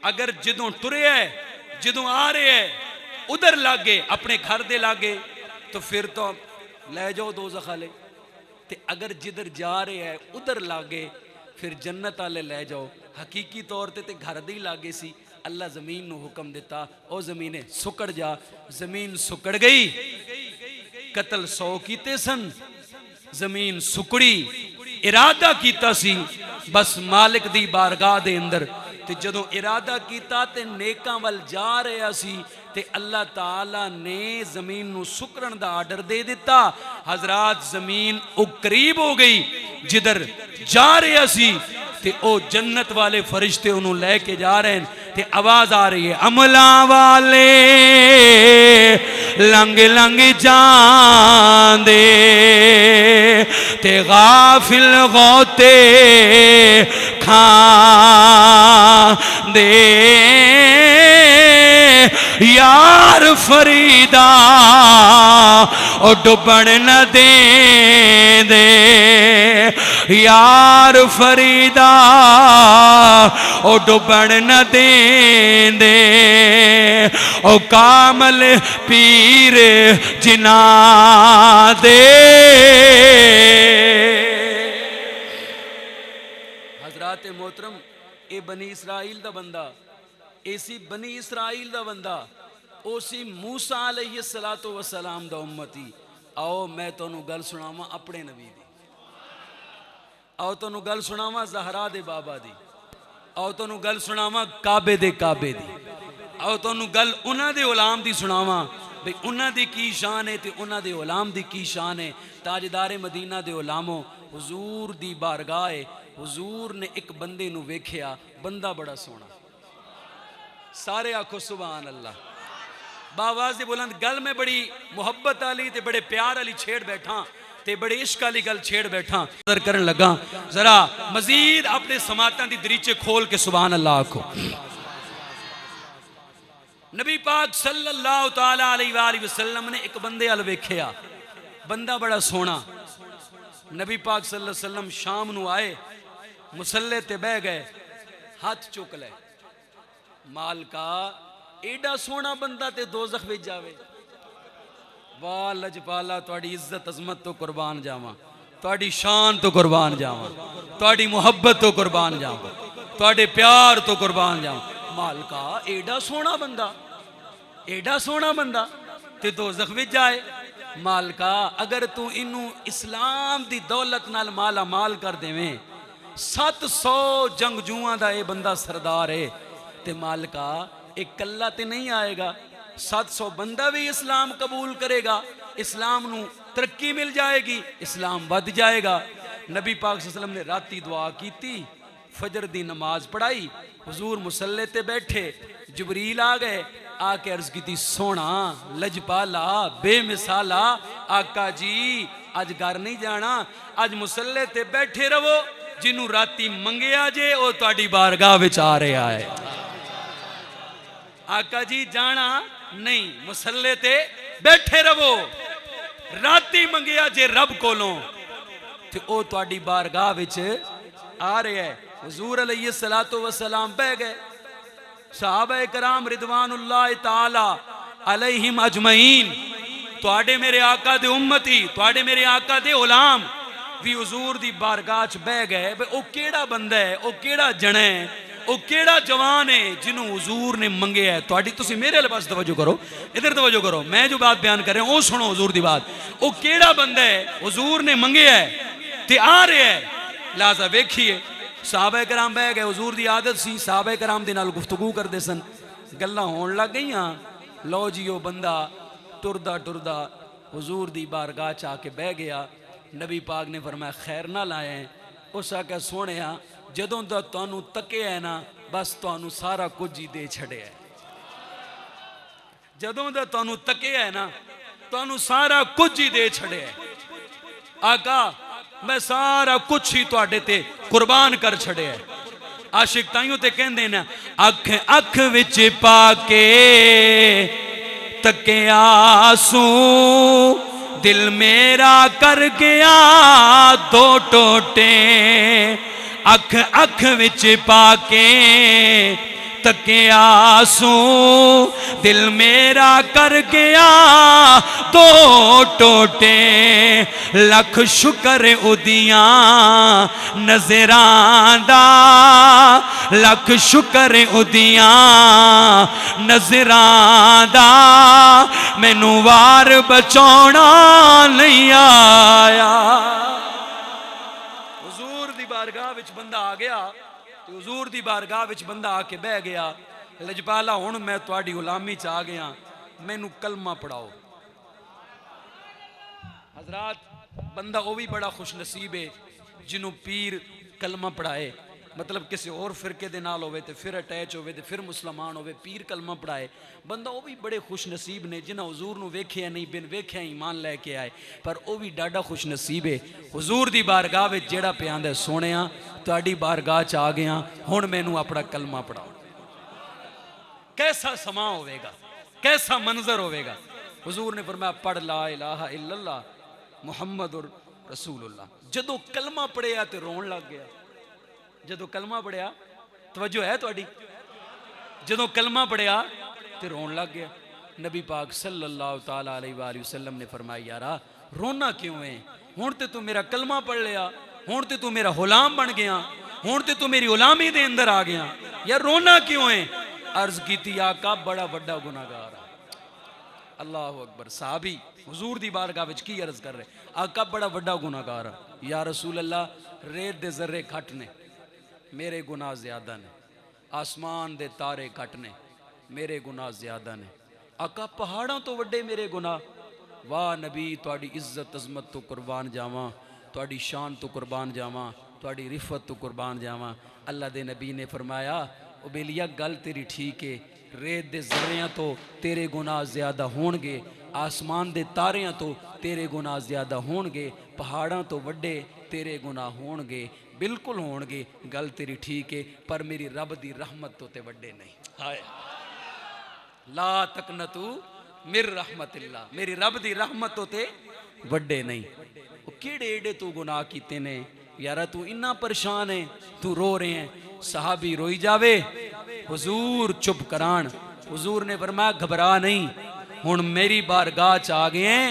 अगर जदों टुरे है, जदों आ रहे है उधर लागे, अपने घर दे लागे, तो फिर तो ले जाओ दोज़ख वाले। ते अगर जिधर जा रहे है उधर लागे, फिर जन्नत वाले ले जाओ। हकीकी तौर ते घर दे ही लागे सी। अल्लाह जमीन नू हुक्म दिता, ओ जमीने सुकड़ जा। जमीन सुकड़ गई। कतल 100 कीते सन, जमीन सुकड़ी। इरादा कीता सी बस मालिक दी बारगाह दे अंदर, ते जदों इरादा कीता ते नेकां वल जा रहा सी, ते अल्लाह ताला ने जमीन नू सुकरन दा आर्डर दे दिता। हजरात जमीन ओ करीब हो गई जिधर जा रहा सी ते ओ जन्नत वाले फरिश्ते उन्होंने लेके जा रहे हैं ते आवाज आ रही है अमला वाले लंग लंग जांदे ते गाफिल गौते खांदे यार फरीदा ओ डुबन न दे दे यार फरीदा ओ डुबन न दे दे ओ कामल पीर जिना दे। हजरात मोहतरम ए बनी इसराइल दा बंदा ऐसी बनी इसराइल दा बंदा उसी मूसा अलैहिस्सलातु वस्सलाम दा उम्मती। आओ मैं तुहानू गल सुनावा अपने नबी दी। आओ तुहानू गल सुनावा ज़हरा दे बाबा दी। आओ तुहानू गल सुनावा काबे दे काबे दी। आओ तुहानू गल उन्हां दे गुलाम दी सुनावा भाई उन्हां दी की शान है ते उन्हां दे गुलाम दी की शान है। ताजदारे मदीना दे गुलामो हुजूर दी बारगाह है। हुजूर ने एक बंदे नू वेखिया, बंदा बड़ा सोहना, सारे आखो सुभान अल्लाह। बावाज़ बुलंद गल में बड़ी मुहब्बत आली ते बड़े प्यार आली छेड़ बैठा ते बड़े इश्क आली गल छेड़ बैठा करन लगा। जरा मजीद अपने समातां दी दरीचे खोल के सुभान अल्लाह आखो। नबी पाक सल्लल्लाहु तआला अलैहि वसल्लम ने एक बंदे अल वेखिया, बंदा बड़ा सोहना। नबी पाक सल्लल्लाहु अलैहि वसल्लम शाम नू आए, मुसल्ले ते बह गए, हाथ चुक ले। मालका एडा सोहना बंदा ते दोज़ख विच जावे। वाह लजपाला तुहाडी इज्जत अजमत तो कुर्बान जावां, तुहाडी शान तो कुर्बान जावां, तुहाडी मुहब्बत तो कुर्बान जावां, तुहाडे प्यार तो कुर्बान जावां। मालका एडा सोहना बंदा, एडा सोहना बंदा ते दोज़ख विच जाए। मालका अगर तू इनू इस्लाम दी दौलत नाल माला माल कर देवें, 700 जंगजूआं दा ये बंदा सरदार है ते मालका एक कल्ला ते नहीं आएगा, 700 बंदा भी इस्लाम कबूल करेगा, इस्लाम नू तरक्की मिल जाएगी, इस्लाम बढ़ जाएगा। नबी पाक सल्लल्लाहु अलैहि वसल्लम ने राती दुआ की, फजर दी नमाज पढ़ाई, हुजूर मुसल्ले ते बैठे, जिबरील आ गए, आके अर्ज की सोना लजपाला बेमिसाला आका जी अज घर नहीं जाना, अज मुसल्ले ते बैठे रहो, जिन्हों राती मंगया जे वो तुहाडी बारगाह विच आ रहा है। आका जी जाना नहीं, मुसल्ले ते बैठे रहो, राती मंगया जे रब कोलों ते ओ तुहाडी बारगाह विच आ रहा है। हुजूर अलैहिस्सलातु वस्सलाम बह गए, सहाबा कराम रिदवानुल्लाह ताला अलैहिम अजमईन, तुहाडे मेरे आका दे उम्मती, तुहाडे मेरे आका दे गुलाम भी हुजूर दी बारगाह च बह गए। ओ केड़ा बंदा है, ओ केड़ा जना है, ओ केड़ा जवान है जिन्हों हुजूर ने मंगया है। तुहाडी तुसी मेरे वाले पास तवज्जो करो, इधर तवज्जो करो, मैं जो बात बयान कर रहा हूं ओ सुनो हुजूर दी बात। ओ केड़ा बंदा है हुजूर ने मंगया है ते आ रहा है, लिहाजा वेखिए। सहाबा कराम बह गए, हुजूर दी आदत सी सहाबा कराम दे नाल गुफ्तगू करदे सन, गल्लां होण लग गईयां। लो जी ओ बंदा टुरदा टुरदा हुजूर दी बारगाह च आके बह गया। नबी पाक ने फरमाया खैर ना लाए। उस आख्या सोहणिया जदों दा तुहानू तकिया है ना, बस तुहानू सारा कुछ ही दे छड़िया है। जदों दा तुहानू तकिया है ना, तुहानू सारा कुछ ही दे छड़िया है। आका मैं सारा कुछ ही तुहाडे ते कुर्बान कर छड़िया है। आशिक ताइयों ते कहंदे ने अख अख विच पाके तके आंसू, दिल मेरा कर गया दो टोटे। अख अख विच पाके तके आंसू, दिल मेरा कर गया दो टोटे। लख शुक्र उदियां नजरां दा, लख शुक्र उदियां नजरां दा, मैनू वार बचाउणा नहीं आया। हुजूर दी बारगाह विच बंदा आ गया, हुजूर दी बारगाह विच बंदा आके बह गया। लजपाला हुण मैं तुहाडी गुलामी च आ गया, मैनू कलमा पढ़ाओ। हजरात, बंदा वो भी बड़ा खुश नसीब है जिन्हों पीर कलमा पढ़ाए, मतलब किसी और फिरके दे नाल होवे ते फिर अटैच होवे ते फिर मुसलमान होवे, पीर कलमा पढ़ाए, बंदा वो भी बड़े खुश नसीब ने जिन्हें हुजूर नूं वेख्या नहीं, बिन वेख्या ईमान लैके आए। पर वो भी डाडा खुश नसीब है हुजूर दी बारगाह विच जेड़ा पे आंदा सोहणिया तुहाडी बारगाह च आ गया, हुण मैनू अपना कलमा पढ़ाओ। कैसा समा होवेगा, कैसा मंजर होवेगा। हुजूर ने फरमाया पढ़ ला इलाहा इल्लल्लाह मुहम्मदुर रसूलुल्लाह। जदों कलमा पढ़िया तो रोन लग गया। जदों कलमा पढ़िया, तवज्जो है तुहाडी, जदों कलमा पढ़िया तो रोन लग गया। नबी पाक सल्लल्लाहु ताला अलैहि वसल्लम ने फरमाया यारा रोना क्यों है, हुण ते तू मेरा कलमा पढ़ लिया, हुण ते तू मेरा गुलाम बन गया, हुण ते तू मेरी गुलामी दे अंदर आ गया, यार रोना क्यों है। अर्ज की आका बड़ा बड़ा गुनाहगार है। अल्लाह अकबर। साहबी हुजूर दी बारगाह विच की अर्ज कर रहे, आका बड़ा बड़ा गुनाहगार है। या रसूल अल्लाह, रेत दे जर्रे घट ने, मेरे गुनाह ज्यादा ने, आसमान दे तारे घट ने, मेरे गुनाह ज्यादा ने। आका पहाड़ों तो वड्डे मेरे गुनाह। वाह नबी, तुहाडी इज्जत अजमत तो कुर्बान जावां, तुहाडी शान तो कुर्बान जावां, तुहाडी रिफत तो कुर्बान जावां। अल्लाह दे नबी ने फरमाया ओ बेलिया गल तेरी ठीक है, रेत दे जर्रियां तो तेरे गुनाह ज्यादा होणगे, आसमान दे तारियां तो तेरे गुनाह ज्यादा होणगे, पहाड़ां तो वड्डे तेरे गुनाह होणगे, बिल्कुल होणगे, गल तेरी ठीक है, पर मेरी रब दी रहमत तो ते वड्डे नहीं। हाय ला तकनतू मिर रहमतिल्लाह, मेरी रब दी रहमत तो ते वड्डे नहीं। वो केड़े एडे तू गुनाह कीते ने यारा, तू इन्ना परेशान है, तू रो रहे हैं। सहाबी रोई जावे, हुजूर चुप करान। हुजूर ने फरमाया घबरा नहीं, हुण मेरी बारगाह च आ गए हैं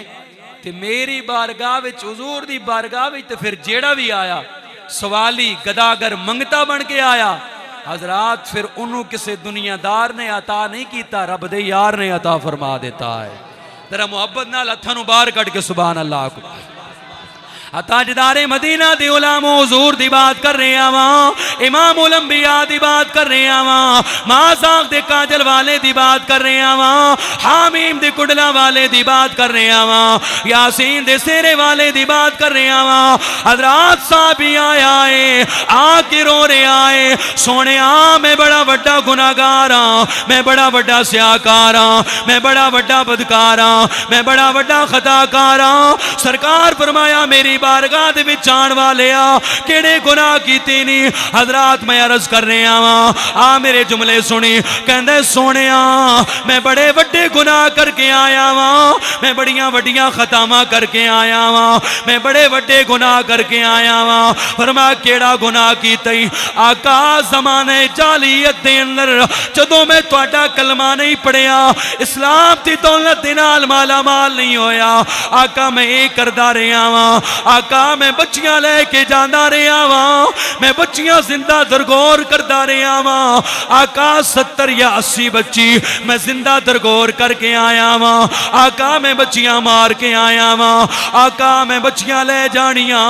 ते मेरी बारगाह विच, हुजूर दी बारगाह विच ते फिर जेड़ा भी आया सवाली गदागर मंगता बन के आया। हजरात फिर उन्होंने किसी दुनियादार ने अता नहीं किया, रब दे यार ने अता फरमा देता है। तेरा मुहब्बत नाल हत्थां नूं बाहर कट के सुभान अल्लाह को। ताजदारे मदीना दी उलामा हुजूर दी बात कर रहे आवां, इमाम उल अंबिया दी बात कर रहे आवां, माज़ाक दे काजल वाले दी बात कर रहे आवां, हामीम दे कुडला वाले दी बात कर रहे आवां, यासीन दे सेरे वाले दी बात कर रहे आवां। हजरात साहबी आया है, आके रो रहे आए, सोने मैं बड़ा बड़ा गुनाहगार हाँ, मैं बड़ा बड़ा स्याकार हाँ, मैं बड़ा बड़ा बदकार हाँ, मैं बड़ा बड़ा खताकार हाँ। सरकार फरमाया मेरी बारगाह दे विच आण वालिया केड़े गुनाह कीते नहीं। हजरात मैं अर्ज कर रहे आ मेरे जुमले सुनी। कहंदे सोनिया मैं बड़े वड्डे गुनाह करके आया वां, मैं बड़ियां वड्डियां खतावां करके आया वां, मैं बड़े वड्डे गुनाह करके आया वां। फरमाया केड़ा गुनाह कीता ही? आका ज़माने जालियत दे अंदर जदों मैं तुहाडा कलमा नहीं पढ़िया, इस्लाम दी दौलत दे नाल माला माल नहीं होया, आका मैं ये करदा रहा वां। आका मैं बच्चियां लेके जांदा रहा वां, मैं बच्चियां जिंदा दरगोर करदा रहा वां। आका 70 या 80 बच्ची मैं जिंदा दरगोर करके आया वां। आका मैं बच्चियां मार के आया वां। आका मैं बच्चियां ले जानियां,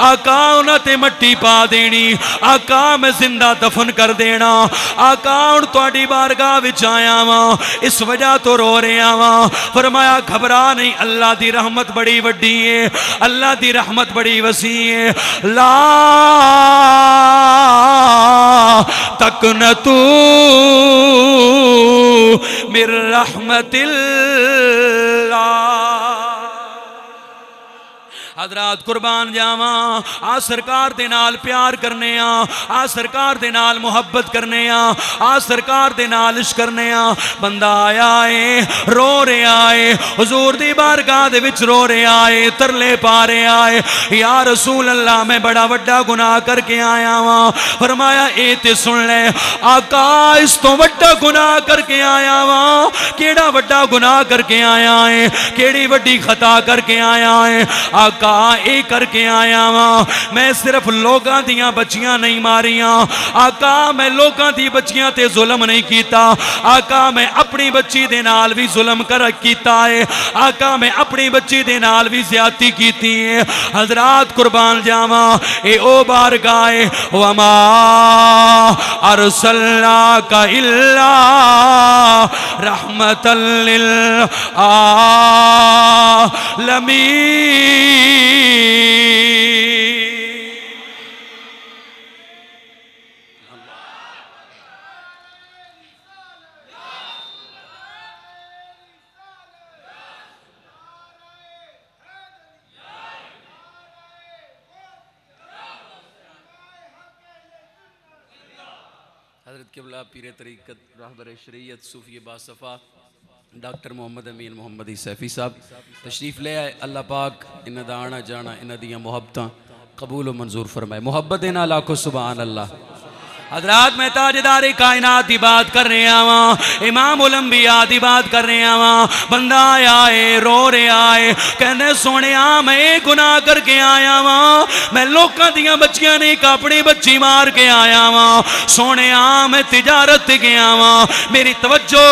आका उन्हां ते मट्टी पा देनी, आका मैं जिंदा दफन कर देना। आका हुण तुहाडी बारगाह विच आया वां, इस वजह तो रो रहा वां। फरमाया घबरा नहीं, अल्लाह दी रहमत बड़ी वड्डी है, अल्लाह दी रहमत बड़ी वसी है। ला तकनतू मिर रहमतिल्लाह। हजरात कुर्बान जावा, आ सरकार दे नाल प्यार करने आ सरकार दे नाल मुहब्बत करने आ सरकार दे नाल इश्क करने बंदा आया है रो रहा है, हुजूर दी बारगाह दे विच रो रहा है, तरले पा रहा है, या रसूल अल्लाह मैं बड़ा वड्डा गुनाह करके आया वां। फरमाया ए ते सुन ले आका, इस तो वड्डा गुनाह करके आया वां। केड़ा वड्डा गुनाह करके आया है, केड़ी वड्डी खता करके आया है? आका आका ए करके आया वां, मैं सिर्फ लोगों दियां बच्चियां नहीं मारियां आका, मैं लोगों दी बच्चियां ते जुल्म नहीं कीता आका, मैं अपनी बच्ची दे नाल भी जुल्म कर कीता है आका, मैं अपनी बच्ची दे नाल भी ज्यादती कीती है। हजरात कुर्बान जावा, ए ओ बारगाह वमा अरसलनाका इल्ला रहमतल लिल आलमीन। हज़रत क़िबला पीर तरीक़त रहबर शरीयत सूफ़ी बासफ़ा डॉक्टर मोहम्मद अमीन मोहम्मदी सैफ़ी साहब तशरीफ़ ले आए। अल्लाह पाक इन्हां दा आना जाना इन्हां दियां मुहब्बतां कबूल व मंजूर फरमाए। मुहब्बत देना लाखो सुभान अल्लाह। हजरात मैं ताजदारे कायनात की बात कर रहा वां, इमाम उल अंबिया की बात कर रहा वां। बंदा आया है रो रहा है, कहने सोने मैं गुनाह करके आया वां, मैं लोगों दियां बच्चियां ने एक अपनी बच्ची मार के आया वां। सोने मैं तिजारत ते गया वां, मेरी तवज्जो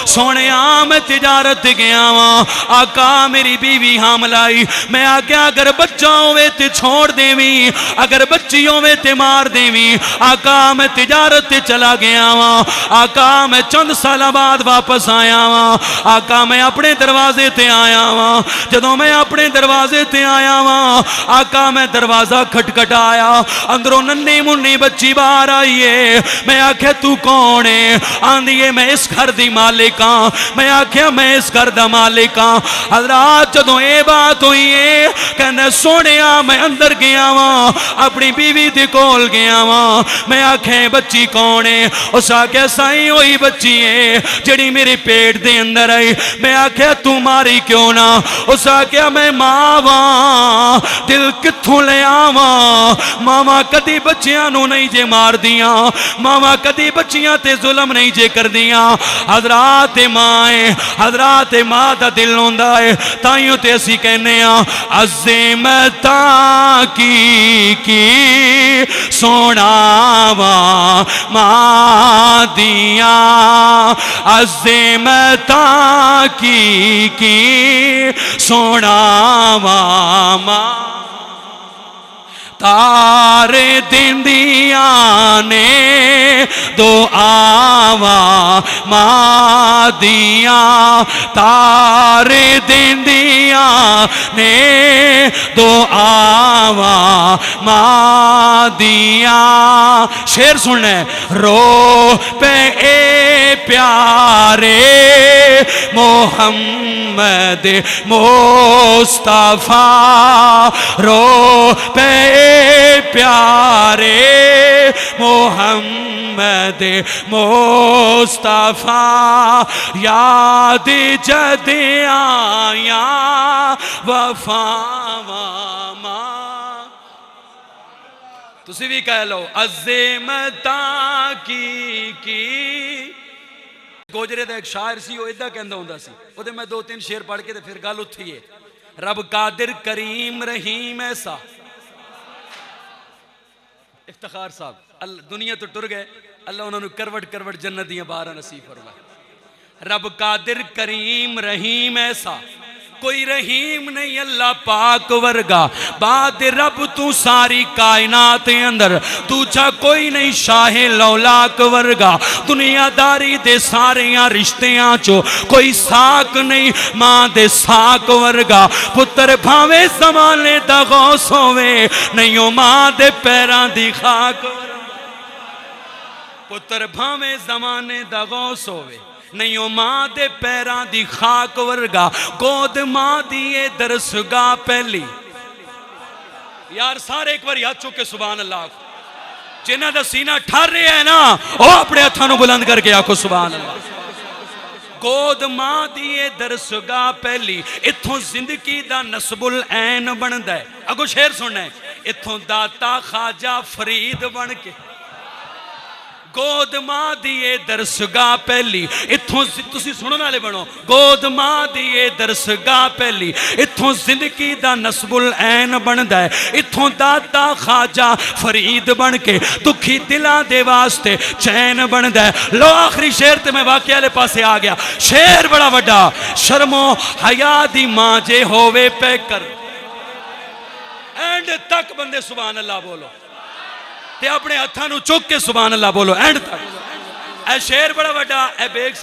सोने मैं तिजारत ते गया वां। आका मेरी बीवी हामलाई, मैं आख्या अगर बच्चा होवे ते छोड़ देवी, अगर बच्ची होवे ते मार देवी। आका मैं तिजारत ते चला गया वां, आका मैं चंद साल बाद वापस आया वां। आका मैं अपने दरवाजे ते आया वां, जदों मैं अपने दरवाजे ते आया वां आका मैं दरवाजा खटखटाया, अंदरों नन्ही मुन्नी बच्ची बाहर आई है। मैं आख्या तू कौन है? आंदी है मैं इस घर दी मालिक हां। मैं आख्या मैं इस घर दा मालिक हां। हजरात जदों ये बात हुई है, कहने सोने मैं अंदर गया वां, अपनी बीवी दे कोल गया वां। मैं आख्या बच्ची कौन है? उस आख्या साईं वही बच्ची है जिहड़ी मेरे पेट दे अंदर आई। मैं आख्या तू मारी क्यों ना? उस आख्या मैं मां वां, दिल कित्थों ले आवां? मावा कदी बच्चियां नूं नहीं जे मार दियां, मावा कदी बच्चियां ते जुल्म नहीं जे कर दियां। हजरात मां है, हजरात मां दा दिल होंदा है, ताइयों ते असीं कहने आ अज़ीमतां की सोना मां दिया, अज़ीमतां की सोना मां तारे दिंदिया ने दो आवा मां दिया, तारे दिंदिया ने दो आवा मां दिया। शेर सुनना, रो पे प्यारे मोहम्मद मुस्तफा, रो पे प्यारे मोहम्मद मुस्तफा, याद जद आया वफावा मां। तुसी भी कह लो अज़ीमतां की। गोजरे दा एक शायर सी, वो इदा कहंदा हुंदा सी, ओदे मैं दो तीन शेर पढ़ के ते फिर गल उत्थी है। रब कादिर करीम रहीम ऐसा, इफ्तिखार साहब दुनिया तो टुर गए, अल्लाह उन्होंने करवट करवट जन्नत दियां बारां नसीब फरमाए। रब कादिर करीम रहीम ऐसा, कोई रहीम नहीं अल्लाह पाक वर्गा। बाद रब तू सारी कायनात अंदर दूजा कोई नहीं शाहे लौलाक वर्गा। दुनियादारी दे सारे रिश्तियां चो कोई साक नहीं मां दे साक वर्गा। पुत्र भावे जमाने दा गौस होवे, नहीं ओ मां दे पैरां दी खाक वर्गा। पुत्र भावे जमाने दा गौस होवे, नहीं ओ मां दे पैरां दी खाक वर्गा। गोद मां दी ए दरसगाह पहली। यार सारे एक बार हाथ चुक के सुभान अल्लाह। जिन्हां दा सीना ठर रहा है ना, ओ अपने हत्थां नूं बुलंद करके आखो सुभान अल्लाह। गोद मां दी ए दरसगाह पहली, इत्थों जिंदगी दा नस्बुल ऐन बनदा है। अगो शेर सुनना है, इत्थों दाता खाजा फरीद बन के गोद मां दी ए दरसगाह पहली, इत्थों तुसी सुनने वाले बनो। गोद मां दी ए दरसगाह पहली, इत्थों जिंदगी दा नस्बुल ऐन बनदा है। इत्थों दाता खाजा फरीद बन के दुखी दिलां दे वास्ते चैन बनदा है। लो आखिरी शेर ते मैं वाकई वाले पासे आ गया। शेर बड़ा वड्डा, शर्मो हया दी मां जे होवे पैकर। एंड तक बंदे सुभान अल्लाह बोलो ते अपने हत्थां नूं चुक के सुभान अल्लाह बोलो एंड तक। ए शेर बड़ा वड्डा। ए बेग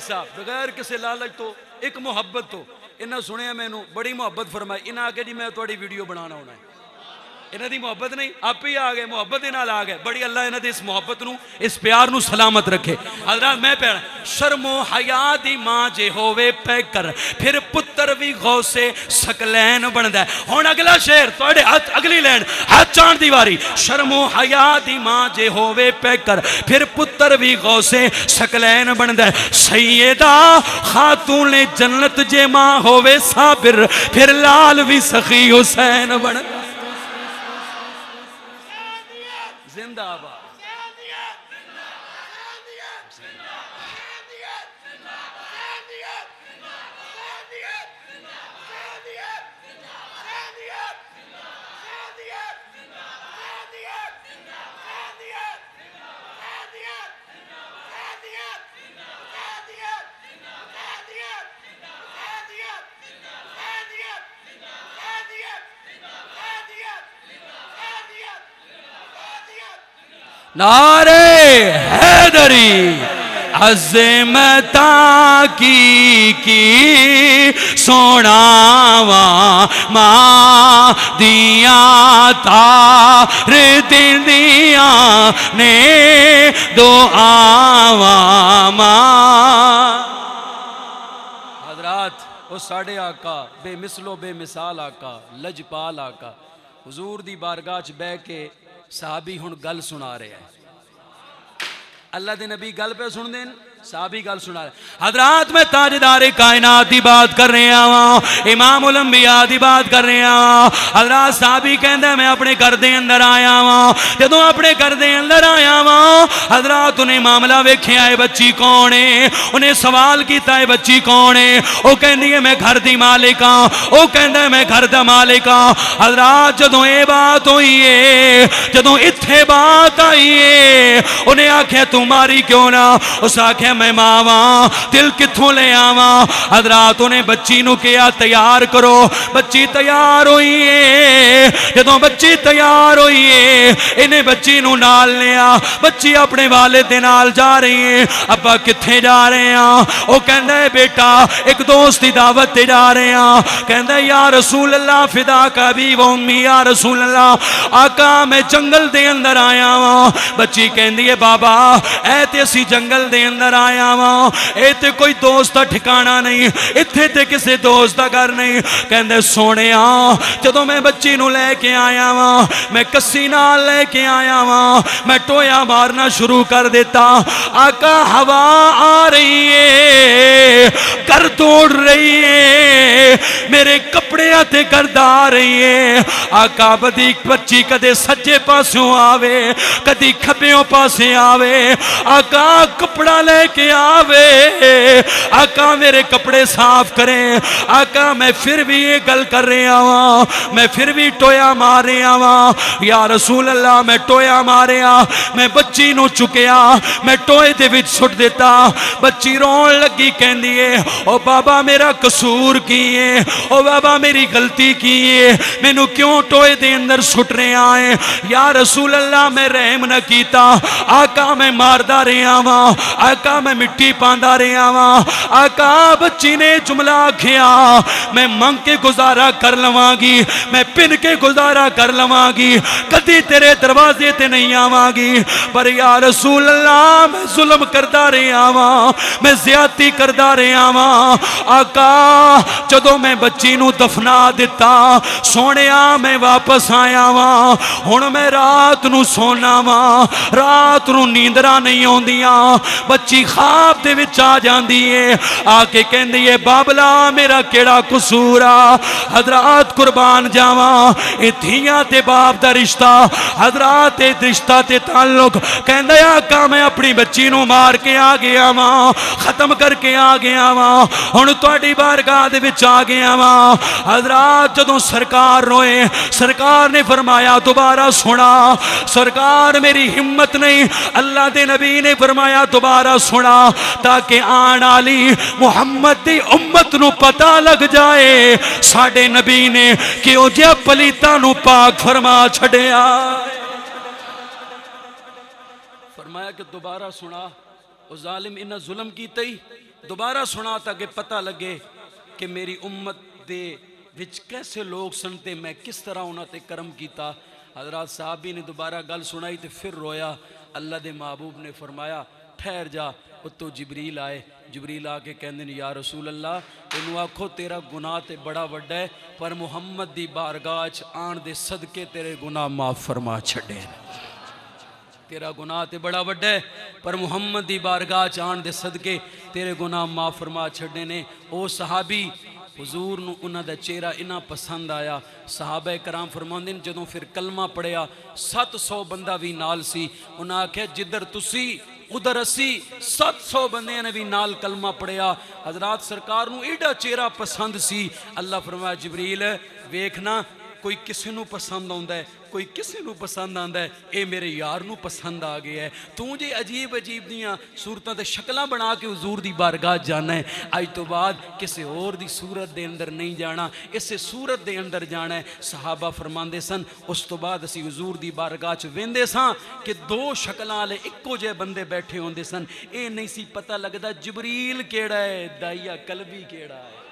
साहब बगैर किसी लालच तो एक मुहब्बत तो इन्हें सुनिया मैनू बड़ी मुहब्बत फरमाई। इन्हें आके जी मैं थोड़ी वीडियो बनाना होना है। इन्हों की मुहब्बत नहीं, आप ही आ गए, मुहब्बत के नाल आ गए। बड़ी अल्लाह इन्हों इस मुहब्बत नूं इस प्यार नूं सलामत रखे। हज़रात मैं पैण शर्मो हया दी मां जे होवे पैकर, फिर पुत्र भी गौसे सकलैन बनदा है। हुण अगला शेर तुहाडे हाथ, अगली लाइन हाथ चाण दी वारी। शर्मो हया दी मां जे होवे पैकर, फिर पुत्र भी गौसे सकलैन बनदा है। सैयदा खातून जन्नत जे मां होवे साबिर, फिर लाल भी सखी हुसैन बनदा। जिंदाबाद। नारे हैदरी अज़मता की सोनावा मां दिया तार दिया ने दो आवा मां। हज़रात वो साढ़े आका बेमिसलो बेमिसाल आका लजपाल आका हुजूर दी बारगाह च बह के साहबी हुण गल सुना रहे हैं। अल्लाह दे नबी गल पे सुन देन, साहबी गल सुना रहे। हज़रात मैं ताजदारे कायनात की बात कर रहा वा, इमाम उल अंबिया की बात कर रहा वा। हज़रात साहबी कहंदा मैं अपने घर दे अंदर आया वा। जदों अपने घर दे अंदर आया वा हज़रात उन्हें मामला वेख्या है बच्ची कौन है। उन्हें सवाल किया है बच्ची कौन है। वो कहंदी है मैं घर दी मालिक हाँ। वो कहंदा मैं घर दा मालिक हाँ। हज़रात जदों ये बात हुई है, जदों इत्थे बात आई है, उन्हें आख्या तू मारी क्यों ना। उस आख्या मैं मावा दिल कित्थों ले आवा। हज़रात उन्हें बच्ची नूं कहा तैयार करो। बच्ची तैयार हुई है। जदों बच्ची तैयार हुई है इन्हें बच्ची नूं नाल लिया। बच्ची अपने वालिद दे नाल जा रही है। अब्बा कित्थे जा रहे हैं। वो कहंदा है बेटा एक दोस्त की दावत ते जा रहे हैं। कहंदा या रसूल अल्लाह फिदा का भी वो उम्मी या रसूल अल्लाह आका मैं जंगल दे अंदर आया वा। बच्ची कहंदी है बाबा ऐ ते असीं जंगल दे अंदर आया वा, ए ते कोई दोस्त का ठिकाना नहीं, इत्थे ते किसी दोस्त का घर नहीं। कहंदे सोनिया जदों मैं बच्ची नूं लेके आया वा मैं कस्सी नाल लेके आया वा, मैं टोया मारना शुरू कर देता। आका हवा आ रही है, कर तोड़ रही है, मेरे कपड़े ते गर्द आ रही है। आका बदी बच्ची कदे सज्जे पासों आवे कदी खब्बे पासे आवे। आका कपड़ा लेके आवे। आका मेरे कपड़े साफ करें। आका मैं फिर भी ये गल कर रहा वा, मैं फिर भी टोया मार रहा वा। या रसूल अल्लाह मैं टोया मारिया, मैं बच्ची नूं चुकिया, मैं टोए दे विच सुट दिता। बच्ची रोन लगी कहंदी है ओ बाबा मेरा कसूर की है, ओ बाबा मेरी गलती की है, मैनू क्यों टोए दे अंदर सुट रहा है। या रसूल अल्लाह मैं रहम न कीता। आका मैं मारदा रहा वा, आका मैं मिट्टी पांदा रहा वा। आका बच्ची ने जुमला आखिया मैं मंग के गुजारा कर लवांगी, मैं पिन के गुजारा कर लवांगी, कदी तेरे दरवाजे ते नहीं आवांगी। पर या रसूल अल्लाह मैं जुल्म करदा रहा वा, मैं ज्यादती करदा रहा वा। आका जदों मैं बच्ची नूं दफना बुला दिता, सोनिया मैं वापस आया वा, हुण मैं रात नू सोना वा, रात नू नींदरा नहीं आउंदियां, बच्ची ख्वाब दे विच आ जांदी है, आके कहंदी है बाबला मेरा केड़ा कसूर आ। हजरात कुर्बान जावा, ए धियां ते बाप दा रिश्ता, हजरात ए रिश्ता ते ताल्लुक, कहंदे आका मैं अपनी बच्ची नू मार के आ गया वा, खत्म करके आ गया वा, हुण तुहाडी बारगाह दे विच आ गया वा। हजरात जदों सरकार रोए, सरकार ने फरमाया दोबारा सुना, सरकार मेरी हिम्मत नहीं, अल्लाह दे नबी ने फरमाया दोबारा सुना, ताकि आने वाली मुहम्मद दी उम्मत नू पता लग जाए साडे नबी ने किहो जिहा पलीतां नू पाक फरमा छड़िया। फरमाया कि दोबारा सुना, उस जालिम इन्ना जुल्म कीता ही, दोबारा सुना ताकि पता लगे कि मेरी उम्मत दे विच कैसे लोग सन ते मैं किस तरह उन्हां ते करम कीता। हजरत साहबी ने दोबारा गल सुनाई तो फिर रोया। अल्लाह दे महबूब ने फरमाया ठहर जा। उत्तों जिबरील आए, जिबरील आके कहंदे ने या रसूल अल्लाह इनू आखो तेरा गुनाह ते बड़ा वड्डा है, पर मुहम्मद दी बारगाह च आण दे सदके तेरे गुनाह माफ फरमा छड़े। तेरा गुनाह ते बड़ा वड्डा है, पर मुहम्मद दी बारगाह च आण दे सदके तेरे गुनाह माफ फरमा छड़े ने। ओ सहाबी हुजूर नू उन्हां दा चेहरा इन्ना पसंद आया। सहाबा कराम फरमाउंदे ने जदों फिर कलमा पढ़िया 700 बंदा भी नाल सी, उन्हां आख्या जिधर तुसी उधर असी, 700 बंदियां ने भी नाल कलमा पढ़िया। हजरात सरकार नू एडा चेहरा पसंद सी। अल्लाह फरमाया जिबरील वेखना कोई किसी नू पसंद आउंदा है, कोई किसी नू पसंद आंदा है, ये मेरे यार नू पसंद आ गया है। तू जे अजीब अजीब दियां सूरतां ते शक्लां बना के हुजूर दी बारगाह जाना है, अज तो बाद किसी होर दी सूरत दे अंदर नहीं जाना, इसे सूरत दे अंदर जाना है। सहाबा फरमांदे सन उस तो बाद असी हुजूर दी बारगाह च वेंदे सां कि 2 शक्लां वाले इक्को जे बंदे बैठे होंदे सन। ये नहीं सी पता लगदा जिबरील केड़ा है, दाइया कलबी केड़ा है।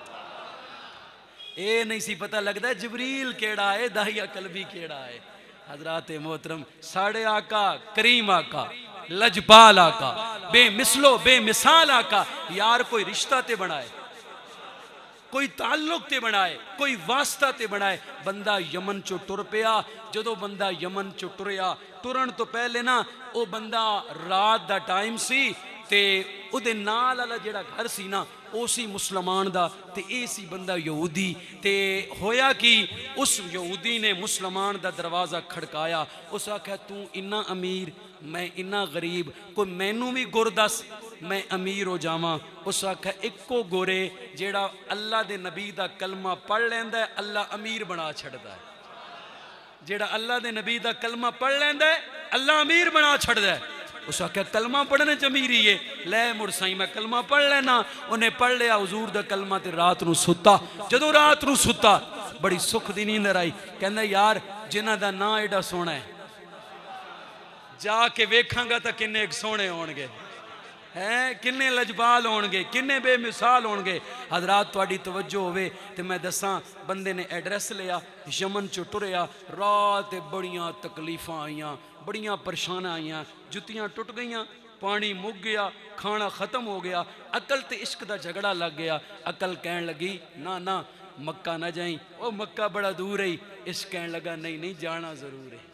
ये नहीं सी पता लगता जिबरील केड़ा है, दाहिया कलबी केड़ा है। हजरात मोहतरम साढ़े आका करीम आका लजपाल आका बेमिसलो बेमिसाल आका यार कोई रिश्ता ते बनाए, कोई ताल्लुक ते बनाए, कोई वास्ता ते बनाए। बंदा यमन चो टुर पिया, जदों बंदा यमन चो टुरिया टुरन तो पहले ना वो बंदा रात दा टाइम सी ते उहदे नाल वाला जिहड़ा घर सी ना वो सी मुसलमान दा ते ये सी बंदा यहूदी। ते होया कि उस यहूदी ने मुसलमान दा दरवाज़ा खड़काया। उस आख्या तू इन्ना अमीर मैं इन्ना गरीब, कोई मैनू भी गुर दस मैं अमीर हो जावां। उस आख्या इक्को गोरे जेड़ा अल्लाह दे नबी दा कलमा पढ़ लैंदा है अल्लाह अमीर बना छड़दा है। जेड़ा अल्लाह दे नबी दा कलमा पढ़ लैंदा है अल्लाह अमीर बना छड़दा है। उस आख्या कलमा पढ़ने च अमीरी है, लै मुड़ साईं मैं कलमा पढ़ लेना। उन्हें पढ़ लिया हुजूर दा कलमा ते रात नू सुता। जदों रात नू सुता बड़ी सुख दी नींद आई। कहंदा यार जिन्हां दा नां एडा सोहना है जाके वेखांगा तां किन्ने सोहने होणगे हैं, किन्ने लजपाल होणगे, किन्ने बेमिसाल होणगे। हजरात तुहाडी तवज्जो होवे ते मैं दसां बंदे ने एड्रैस लिया, यमन चो टुरिया, रात बड़ियां तकलीफां आईयां, बड़ियां परेशानियां आईयां, जुत्तियां टुट गईयां, पानी मुक गया, खाना खत्म हो गया, अकल ते इश्क दा झगड़ा लग गया। अकल कहन लगी ना ना मक्का ना जाई, ओ मक्का बड़ा दूर है। इश्क कहन लगा नहीं नहीं जाना जरूर है।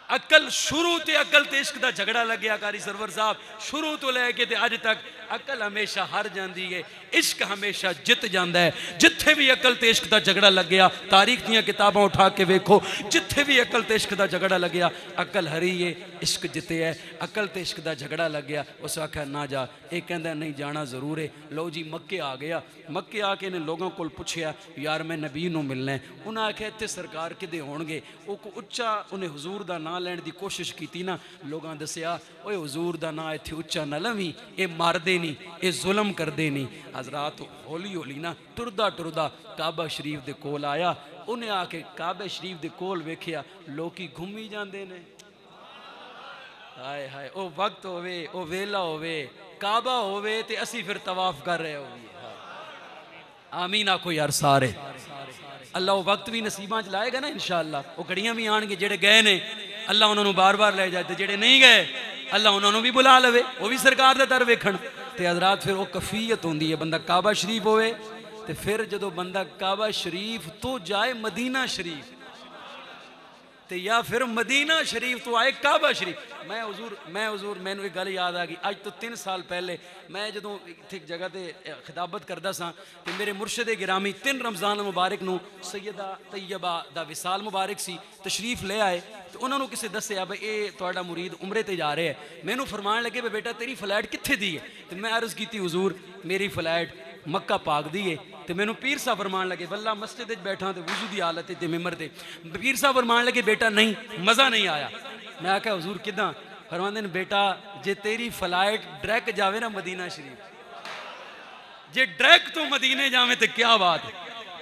अकल शुरू ते अकल ते इश्क दा झगड़ा लग गया। कारी सरवर साहब शुरू तो लैके ते अज तक अकल हमेशा हार जाती है, इश्क हमेशा जित जाता है। जिथे भी अकल ते इश्क दा झगड़ा लग गया, तारीख दी किताबां उठा के वेखो, जिथे भी अकल ते इश्क दा झगड़ा लग गया अकल हरी है, इश्क जिते है। अकल ते इश्क दा झगड़ा लग गया, उस आख्या ना जा, एक कहंदा नहीं जाना जरूर है। लो जी मक्के आ गया। मक्के आके ने लोगों को पुछया यार मैं नबी नूं मिलना है। उन्हें आख्या इत्थे सरकार किदे होणगे। वो उच्चा उन्हें हुजूर दा नां लैण दी कोशिश की ना, लोगों दसिया ओए हुजूर दा नां इत्थे उच्चा न लवी, ये मारदे नहीं, ये जुल्म करदे नहीं। हजरात हौली हौली ना टुरदा टुरदा काबा शरीफ दे कोल आया। उन्हें आके काबा शरीफ दे कोल वेखिया लोकी घूमी जांदे ने। हाय हाय ओ वक्त होवे, ओ वेला होवे, काबा होवे ते असी फिर तवाफ कर रहे होइए। आमीन आखो यार सारे। अल्लाह वो वक्त भी नसीबां च लाएगा ना इंशाअल्लाह। वो घड़ियां भी आणगे जेड़े गए ने अल्लाह उन्होंने बार बार ले जाए, ते जेड़े नहीं गए अल्लाह उन्होंने भी बुला लवे, वो भी सरकार दे दर वेखण। ते हजरात फिर वो कफीयत होंदी है, बंदा काबा शरीफ होवे तो फिर जो बंदा काबा शरीफ तो जाए मदीना शरीफ, तो या फिर मदीना शरीफ तो आए काबा शरीफ। मैं हजूर मैनू एक गल याद आ गई। अज तो 3 साल पहले मैं जो इतने एक जगह पर खिताबत करता सा, तो मेरे मुर्शद गिरामी 3 रमज़ान मुबारक नू सैयदा तैयबा दा विसाल मुबारक सी, तशरीफ ले आए। तो उन्होंने किसी दसिया भाई ये तुहाडा मुरीद उमरे ते जा रहा है। मैनू फरमान लगे भाई बेटा तेरी फ्लैट कित्थे दी है? तो मैं अर्ज़ की हुजूर मेरी फ्लैट मक्का पाक दी है। तो मैनू पीर साहब फरमान लगे बल्ला मस्जिद बैठा तो वुजू की हालत है मिंबर से। पीर साहब फरमान लगे बेटा नहीं मज़ा नहीं आया। मैं आख्या हुजूर किदा? फरमाते ने बेटा जे तेरी फ्लाइट डायरेक्ट जावे ना मदीना शरीफ, जे डायरेक्ट तो मदीने जावे तो क्या बात है।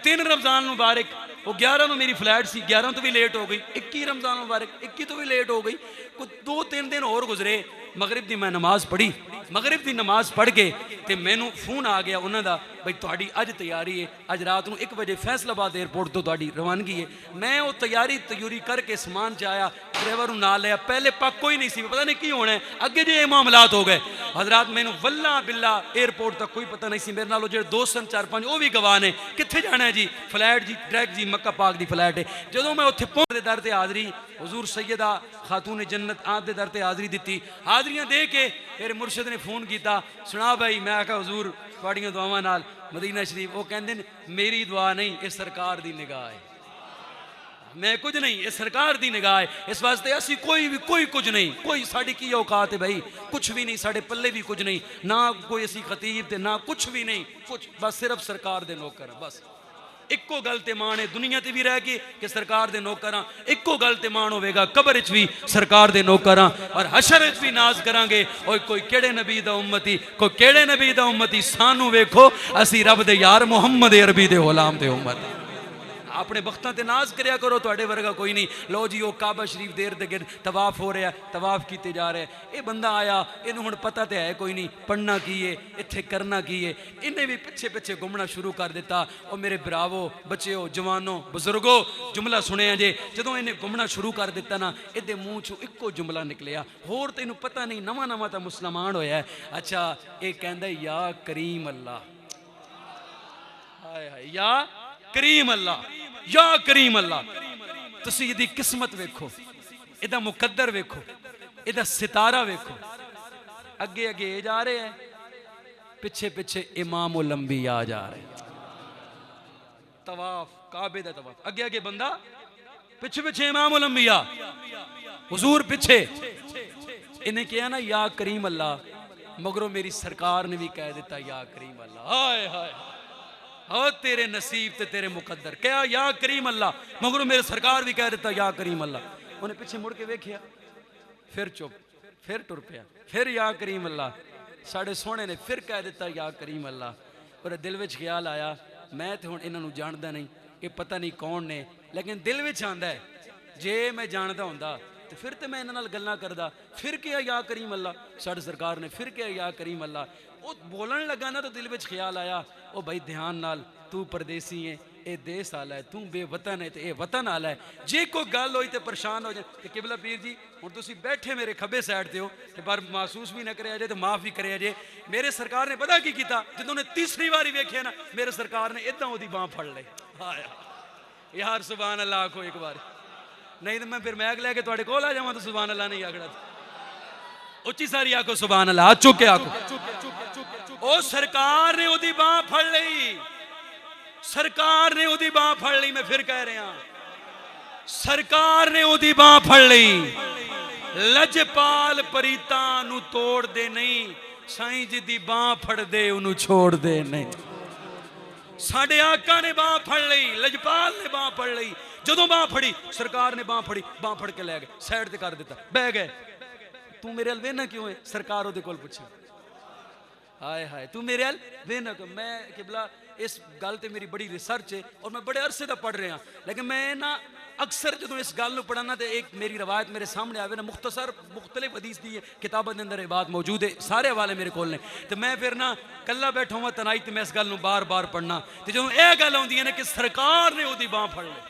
3 रमज़ान मुबारक, वो 11 में मेरी फ्लैट सी, 11 तो भी लेट हो गई। 21 रमज़ान मुबारक 21 तो भी लेट हो गई। कुछ 2-3 दिन और गुजरे, मगरिब की मैं नमाज पढ़ी। मगरिब की नमाज पढ़ के तो मैनू फोन आ गया उन्होंने भाई थोड़ी अज तैयारी है, अज रात को 1 बजे फैसलाबाद एयरपोर्ट तो थोड़ी रवानगी है। मैं वो तैयारी करके समान च आया, ड्राइवर ना लिया। पहले पक कोई नहीं सी, पता नहीं की होना है, अगे जे मामलात हो गए। हजरात मैनू वल्ला बिल्ला एयरपोर्ट तक कोई पता नहीं सी। मेरे नाल जो दोस्त सन 4-5 वो भी गवाह ने। कित्थे जाना है जी? फ्लैट जी डायरेक्ट जी मक्का पाक की फ्लैट है। जो मैं उत्थे पहुंचने दर से हाज़री हुजूर सैयदा खातून जन्नत आप दे दर से हाज़री दी। हाज़रियाँ दे के फिर मुर्शद ने फोन किया, सुना भाई। मैं आखा हुजूर तुहाड़ियां दुआवां नाल मदीना शरीफ। वो कहंदे ने मेरी दुआ नहीं, ये सरकार दी निगाह है। मैं कुछ नहीं, ये सरकार दी निगाह है। इस वास्ते असी कोई कुछ नहीं, कोई साड़ी की औकात है भाई, कुछ भी नहीं, साढ़े पल्ले भी कुछ नहीं, ना कोई असी खतीब ते ना कुछ भी नहीं, कुछ बस सिर्फ सरकार दे नौकर। बस इको गल ते मान है दुनिया ते भी रह के कि सरकार दे नौकर हाँ। इको गल ते मान होगा कबर च भी सरकार दे नौकर हाँ, और हशर च भी नाज करांगे। और कोई केड़े नबी दा उम्मती, कोई केड़े नबी दा उम्मती, सानू वेखो असी रब दे यार मुहम्मद अरबी दे गुलाम दे उम्मत। अपने बख्तां ते नाज करया करो, तुहाडे वर्गा कोई नहीं। लो जी वो काबा शरीफ देर दे गिर्द तवाफ हो रहा है, तवाफ किए जा रहा है। ये बंदा आया, इन्हू हुण पता तो है कोई नहीं पढ़ना की है, इत्थे करना की है। इन्हें भी पिछे पिछे घूमना शुरू कर दिता। और मेरे भरावो, बच्चेओ, जवानों, बुजुर्गो, जुमला सुनिया जे। जदों इन्हें घूमना शुरू कर दिता ना, इहदे मूँह चों इक्को जुमला निकलिया, होर तो इन्हू पता नहीं, नवा नवा तो मुसलमान होया है। अच्छा ये कहंदा या करीम अल्लाह, हाय हाय या करीम अल्लाह, या करीम अल्लाह। तुसी इहदी किस्मत वेखो, इहदा मुकद्दर वेखो, इहदा सितारा वेखो। अगे अगे जा रहे हैं, पिछे पिछे इमाम लंबिया जा रहे हैं। तवाफ काबे दा तवाफ, अगे अगे बंदा, पिछे पिछे इमाम लंबिया, हुजूर पिछे। इन्हें कहा ना या करीम अल्लाह, मगरों मेरी सरकार ने भी कह दिता या करीम अल्लाह। हाय हाय हो तेरे नसीब ते तेरे मुकद्दर। क्या या करीम अल्लाह, मगरों मेरे सरकार भी कह देता या करीम अल्लाह। उन्हें पिछे मुड़ के वेख्या, फिर चुप, फिर टुर पिया, फिर या करीम अल्लाह। साढ़े सोहने ने फिर कह दिता या करीम अल्लाह। और दिल विच ख्याल आया, मैं तो हुण इन्हां नूं जानदा नहीं, ये पता नहीं कौन ने, लेकिन दिल विच आंदा है जे मैं जानदा हुंदा तो फिर तो मैं इन्हां नाल गल्लां करदा। फिर क्या या करीम अल्लाह, साढ़े सरकार ने फिर क्या या करीम अल्लाह। वो बोलन लगा ना तो दिल में ख्याल आया, ओ भाई ध्यान नाल, तू परदेसी है, ये देश आला है, तू बेवतन है तो ये वतन आला है। जे कोई गल होई तो परेशान हो जाए तो किबला पीर जी हुण तुसीं बैठे मेरे खब्बे साइड ते हो ते पर महसूस भी ना करे जे तो माफ़ भी करे जे। मेरे सरकार ने पता की कीता, जदों ने तीसरी बारी वेख्या ना, मेरे सरकार ने इदां ओदी बांह फड़ लई। हाय यार सुभान अल्लाह आखो एक बार, नहीं तो मैं फिर मैग लैके तुहाडे कोल आ जावां तो सुभान अल्लाह नहीं आखड़ा। उच्ची सारी आखो सुभान अल्लाह, हाथ चुक के आखो। ओ सरकार ने ओदी बांह फड़ लई, सरकार ने ओदी बांह फड़ लई। मैं फिर कह रहा, सरकार ने ओदी बांह फड़ लई। लजपाल परीता नू तोड़ दे नहीं, साईं जी दी बांह फड़ दे उन्होंने छोड़ दे नहीं। साडे आका ने बांह फड़ लई, लजपाल ने बांह फड़ लई। जदों बांह फड़ी, सरकार ने बांह फड़ी, बांह फड़ के लै गए, साइड ते कर दिता, बह गए। तू मेरे अल वेना क्यों है? सरकार ओदे कोल पुछे, हाय हाय तू मेरे अल वेना क्यों? मैं किबला इस गल ते मेरी बड़ी रिसर्च है और मैं बड़े अरसे दा पढ़ रहा, लेकिन मैं ना अक्सर जो इस गल पढ़ना तो एक मेरी रवायत मेरे सामने आवे ना, मुख्तसर मुख्तलिफ हदीस दी किताबों के अंदर ये बात मौजूद है, सारे हवाले मेरे कोल ने। तो मैं फिर ना कला बैठा हुआ तनाई तो मैं इस गल बार बार पढ़ना। तो जो यह गल आती है ना कि सरकार ने ओदी बांह फड़ ली,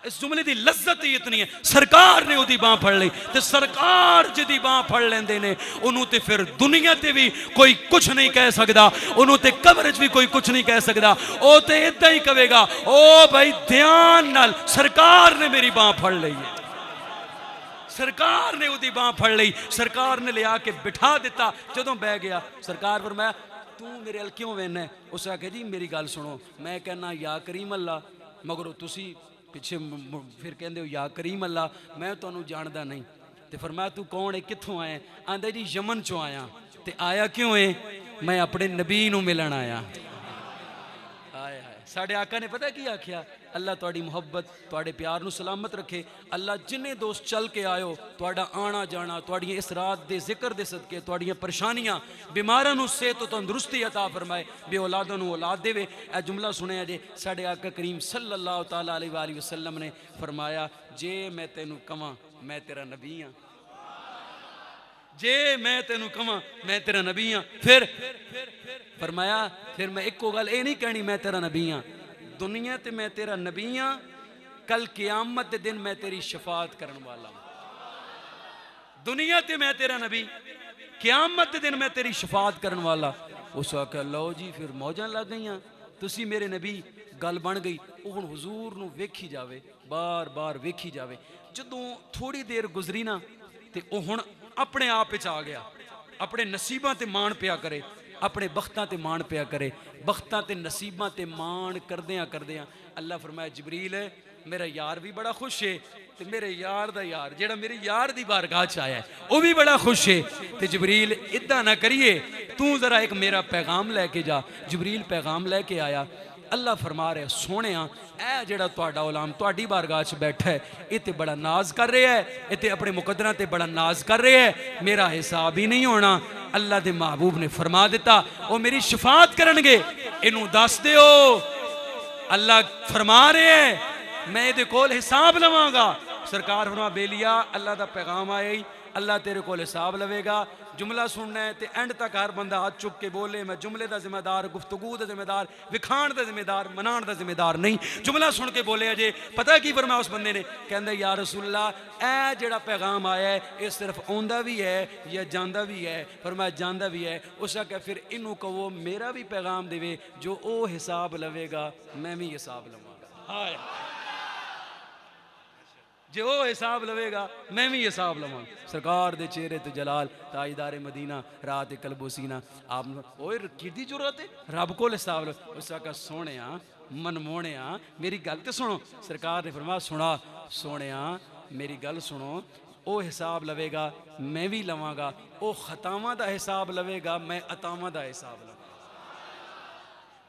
इस जुमले की लज्जत ही इतनी है, सरकार ने उदी बांह फड़ ली, तो सरकार जिदी बांह फड़ लेंदे ने उन्होंने ते फिर दुनिया ते भी कोई कुछ नहीं कह सकता, उन्होंने ते कब्र च भी कोई कुछ नहीं कह सकता। वो तो इदा ही कहेगा, ओ भाई ध्यान नाल सरकार ने मेरी बांह फड़ ली है, सरकार ने उदी बांह फड़ ली, सरकार ने लिया के बिठा दिता। जदों बह गया सरकार पर मैं तू मेरे अल क्यों वेना? उस आखे जी मेरी गल सुनो, मैं कहना या करीम अल्लाह, मगर तुसी पिछे फिर कहते हो या करीम अल्लाह, मैं तुहानू जानदा नहीं। तो फरमाया तू कौन है, कित्थों आया? आंदा जी यमन चो आया। तो आया क्यों है? मैं अपने नबी नू मिलन आया। आए हाय, साढ़े आका ने पता की आख्या, अल्लाह तुहाडी मुहब्बत तुहाडे प्यार नू सलामत रखे। अल्लाह जिन्ने दोस्त चल के आयो, तुहाडा आना जाना, तुहाडियां इस रात दे जिक्र दे सदके, तुहाडियां परेशानियां, बीमारां नू सेहत तो तंदुरुस्ती अता फरमाए, बे औलादां नू औलाद देवे। ए जुमला सुनिया जे, साढ़े आका करीम सल्लल्लाहु तआला अलैहि वसल्लम ने फरमाया, जे मैं तेनू कवां मैं तेरा नबी हाँ, जे मैं तेनू कवां मैं तेरा नबी हाँ, फिर फरमाया फिर मैं एको गल ये नहीं कहनी मैं तेरा नबी हाँ, दुनिया ते मैं तेरा नबी हाँ, कल क़यामत के दिन मैं तेरी शफात करने वाला हूं। दुनिया ते मैं तेरा नबी, क़यामत के दिन मैं तेरी शफात करने वाला। उस आख्या लो जी फिर मौजां लग गई, तुसी मेरे नबी, गल बन गई। वो हुण हुजूर नू वेखी जावे, बार बार वेखी जावे। जदों थोड़ी देर गुजरी ना, तो वह हुण अपने आप विच आ गया, अपने नसीबां ते मान पिया करे, अपने बख्तां ते मान पिया करे, बख्तां ते नसीबां ते मान करदियां करदियां अल्लाह फरमाया जबरील मेरा यार भी बड़ा खुश है, तो मेरे यार दा यार जेड़ा मेरे यार दी बारगाह च आया है वह भी बड़ा खुश है। तो जबरील इदा ना करिए, तू जरा एक मेरा पैगाम लैके जा। जबरील पैगाम लैके आया। अल्लाह फरमा रहा सोने ए जेड़ा तुहाडा गुलाम तुहाडी बारगाह च बैठा है, ये तो बड़ा नाज कर रहा है, ये तो अपने मुकद्दरां ते बड़ा नाज कर रहा है, मेरा हिसाब ही नहीं होना। अल्लाह के महबूब ने फरमा दिता वो मेरी शफात करनगे, इनू दस दिओ। अल्लाह फरमा रहे हैं मैं ये कोल हिसाब लवांगा। सरकार फरमा बेलिया अल्लाह का पैगाम आया ही, अल्लाह तेरे को हिसाब लवेगा। जुमला सुनना है तो एंड तक हर बंदा हाथ चुक के बोले मैं जुमले का जिम्मेदार, गुफ्तगू का जिम्मेदार, विखाण का जिम्मेदार, मनाण का जिम्मेदार नहीं। जुमला सुन के बोले अजे पता की फरमाया उस बंदे ने, कहंदा या रसूलल्लाह ए जेड़ा पैगाम आया है ये सिर्फ आंदा भी है या जांदा भी है? फरमाया जांदा भी है। उस आख्या फिर इनू कहो मेरा भी पैगाम देवे, जो ओ हिसाब लवेगा मैं भी हिसाब लवांगा। हाय जो वो हिसाब लवेगा मैं भी हिसाब लवां। सरकार दे चेहरे तो जलाल, ताजदारे मदीना, रात कलबोसीना, आप ओए किदी जरूरत है रब को हिसाब लो। उस आका सोने मनमोने मेरी गल तो सुनो। सरकार ने फरमाया सुना सोने मेरी गल सुनो, वो हिसाब लवेगा मैं भी लवांगा, वो खतावां दा हिसाब लवेगा मैं अतावां दा हिसाब लवांगा।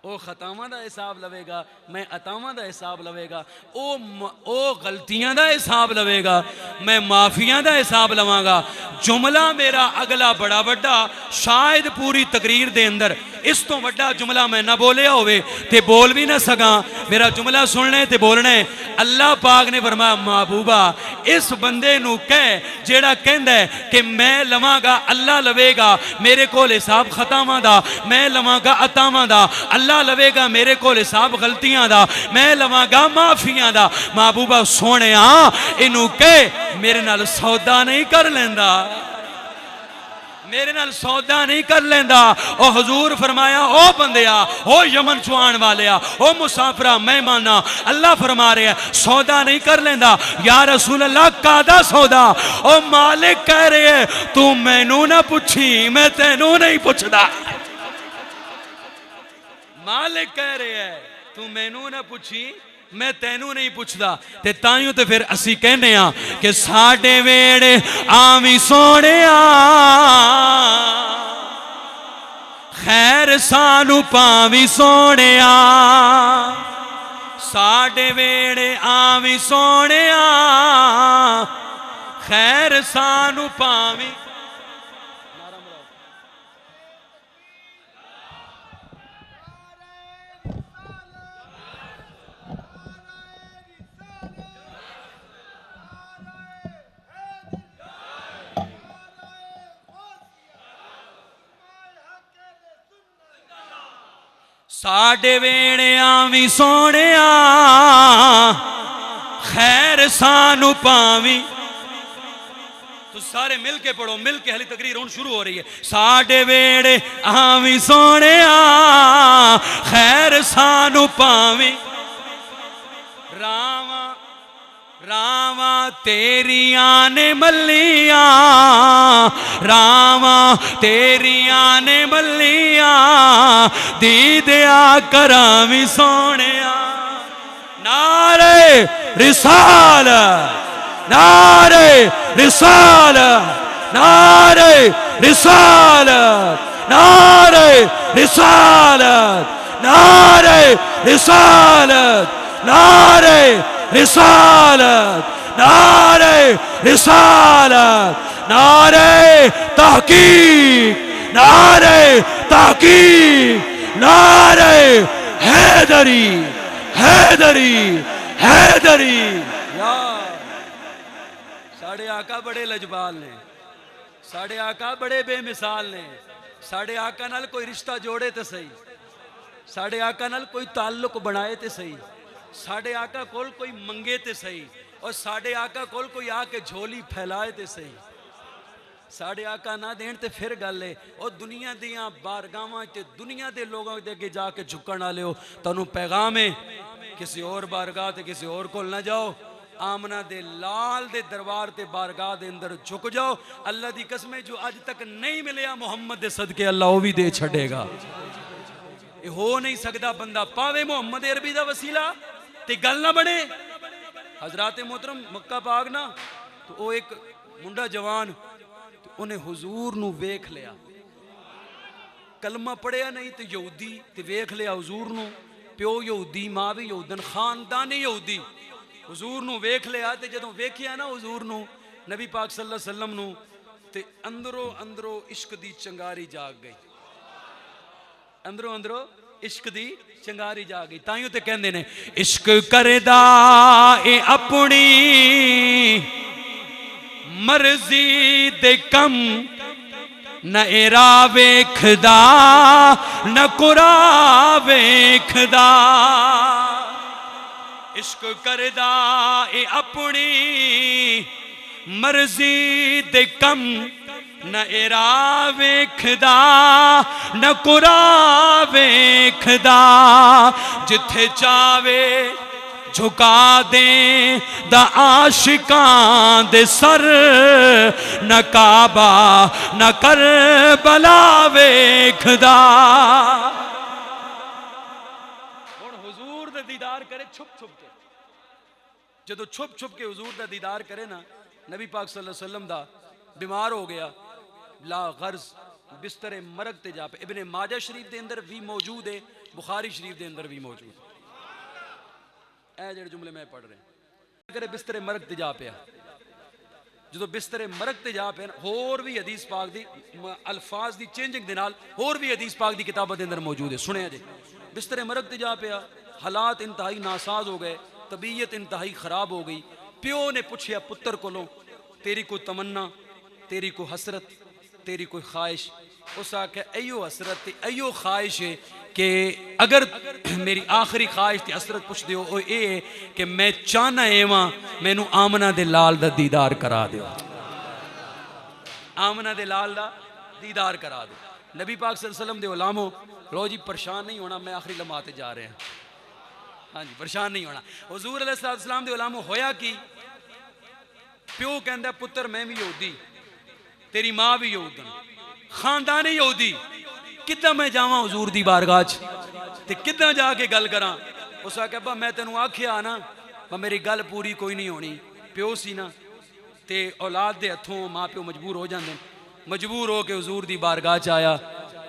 वो खतावां दा हिसाब लवेगा मैं अतावां दा हिसाब लवेगा, ओ गलतियां दा हिसाब लवेगा मैं माफियां दा हिसाब लवांगा। जुमला मेरा अगला बड़ा बड़ा, शायद पूरी तकरीर दे अंदर इस तो बड़ा जुमला मैं ना बोलिया होवे ते बोल भी ना सका। मेरा जुमला सुनने ते बोलने। अल्लाह पाक ने फरमाया महबूबा इस बंदे नू कह जेड़ा कहंदा है कि मैं लवांगा अल्लाह लवेगा मेरे कोल हिसाब खतावां दा, मैं लवांगा अतावां दा, अल्लाह लवेगा मेरे कोल हिसाब गलतियां दा, मैं लवांगा माफियां दा। महबूबा सोने इनू कह मेरे नाल सौदा नहीं कर लेंदा, मेरे नाल सौदा नहीं कर लेंदा। ओ हुजूर फरमाया ओ बंदिया, ओ यमन चुआन वालिया, ओ मुसाफरा मेहमाना, अल्लाह फरमा रहे हैं सौदा नहीं कर लेंदा। या रसूल अल्लाह कादा सौदा? ओ मालिक कह रहे हैं तू मैनू ना पुछी मैं तेनू नहीं पुछदा। मालिक कह रहे हैं तू मैनू ना पुछी मैं तेनू नहीं पुछदा। ते ताइयों ते फिर असी कहने कि साडे वेड़े आवी सोने खैर सानू पावी सोने, साडे वेड़े आवी सोने खैर सानू पावी। साडे वेड़े आवी सोने खैर सानू पावी। तो सारे मिल के पढ़ो, मिल के हली तकरीर हुण शुरू हो रही है। साडे वेड़े आवी सोने खैर सानू पावी। रावा रावा तेरिया ने मल्लिया, रावा तेरिया ने मल्लिया, दीदिया करावी सोने। नारे रिसालत, नारे रिसालत, नारे रिसालत, नारे रिसालत, नारे रिसालत, नारे रिसालत, नारे रिसालत, नारे तहकीक, नारे तहकीक, नारे हैदरी, हैदरी, हैदरी। साढ़े आका बड़े लजपाल ने, साढ़े आका बड़े बेमिसाल ने। साढ़े आका नाल कोई रिश्ता जोड़े तो सही, साढ़े आका नाल कोई ताल्लुक बनाए तो सही, साढ़े आका कोल कोई मंगे तो सही, और साढ़े आका कोल कोई आके झोली फैलाए तो सही। साढ़े आका ना देन तो फिर गल है। और दुनिया दियां बारगावां ते दुनिया दे लोगों के अगे जाके झुकण वाले हो, तुहानू पैगाम है किसी और बारगाह ते किसी और कोल ना जाओ। आमना दे लाल दे दरबार ते बारगाह दे अंदर झुक जाओ। अल्लाह दी कसम जो अज तक नहीं मिलया मोहम्मद दे सदके अल्लाह वो भी दे छड़ेगा। ये हो नहीं सकता बंदा पावे मोहम्मद अरबी दा वसीला ते गल ना बने। हजरात मोहतरम मक्का पाक ना, तो वो एक मुंडा जवान, तो उन्हें हुजूर नू वेख लिया, कलमा पढ़िया नहीं तो यहूदी, ते वेख लिया हुजूर नू, प्यो यहूदी मां भी यहूदन, खानदानी यहूदी। हुजूर नू वेख लिया, ते जदों वेखिया ना हुजूर नू, नबी पाक सल्लल्लाहु अलैहि वसल्लम नू, ते अंदरों अंदरों इश्क दी चंगारी जाग गई। अंदरों अंदरों इश्क दी चंगारी जाग गई। ताइयों ते कहंदे ने इश्क करदा ए अपनी मर्जी दे कम, न एरा वेखदा न कुरा वेखदा। इश्क करदा ए अपनी मर्जी दे कम, न एरा वेखदा न कुरा वेखदा। जिथे चावे झुका दे दा आशिकां दे सर, न काबा न करबला वेखदा। हुण हुजूर दा दीदार करे छुप छुप के, जदों छुप छुप के हुजूर दा दीदार करे ना, नबी पाक सल्लल्लाहु अलैहि वसल्लम दा बीमार हो गया, ला गर्ज बिस्तरे मरग ते जा पे। इब्ने माजा शरीफ दे अंदर भी मौजूद है, बुखारी शरीफ दे अंदर भी मौजूद है। ए जेड़े जुमले मैं पढ़ रहे करे बिस्तरे मरग ते जा पिया। जो बिस्तरे मरग ते जा पे, होर भी हदीस पाक दी अल्फाज दी चेंजिंग दे नाल होर भी हदीस पाक दी किताबां दे अंदर मौजूद है। सुने जे बिस्तरे मरग ते जा पिया, हालात इंतहाई नासाज हो गए, तबीयत इंतहाई खराब हो गई। प्यो ने पूछया पुत्र कोलों, तेरी कोई तमन्ना, तेरी कोई हसरत, तेरी कोई ख्वाहिश? उस आख्या अयो हसरत ते अयो ख्वाहिश है कि अगर मेरी आखिरी ख्वाहिश ते हसरत पुछ दियो वो ये कि मैं चाहना एवा मैनू आमना दे लाल दा दीदार करा दियो, आमना दे लाल दा दीदार करा दो। नबी पाक सल्लल्लाहु अलैहि वसल्लम दे उलामो, लो जी परेशान नहीं होना, मैं आखिरी लम्हाते जा रहे हैं। हाँ जी परेशान नहीं होना। हुजूर अलैहिस्सलाम दे उलामो होया कि प्यो कहंदा पुत्र मैं भी यहूदी, तेरी मां भी यहूदन, खानदानी यहूदी, किद्दां मैं जावां हुजूर दी बारगाह च ते किद्दां जाके गल करां? उस आख्या अब्बा मैं तेनू आख्या ना, पर मेरी गल पूरी कोई नहीं होनी। प्यो सी ना ते औलाद दे हथों मां प्यो मजबूर हो जांदे, मजबूर हो के हुजूर दी बारगाह च आया,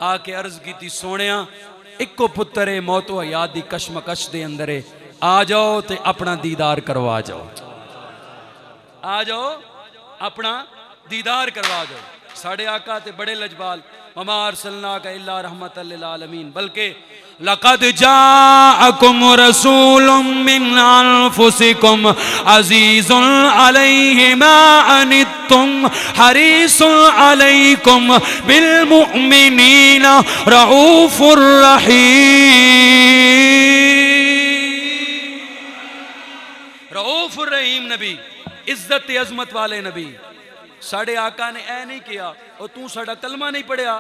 आके अर्ज की सोनिया इको पुत्र है, मौतो हयात दी कशमकश दे अंदर है, आ जाओ ते अपना दीदार करवा जाओ, आ जाओ अपना दीदार करवा जाओ। साढ़े आका ते बड़े लजबाल, वमा अरसलनाका इल्ला रहमतल लिल आलमीन, बल्कि लक़द जाअकुम रसूलुम मिन अनफुसिकुम अज़ीज़ुन अलैहि मा अनित्तुम हरीसुन अलैकुम बिल मुमिनीना रऊफुर रहीम। रऊफ रऊफुर रहीम नबी, इज्जत ते अजमत वाले नबी। साढ़े आका ने ऐ नहीं किया और तू साड़ा कलमा नहीं पढ़िया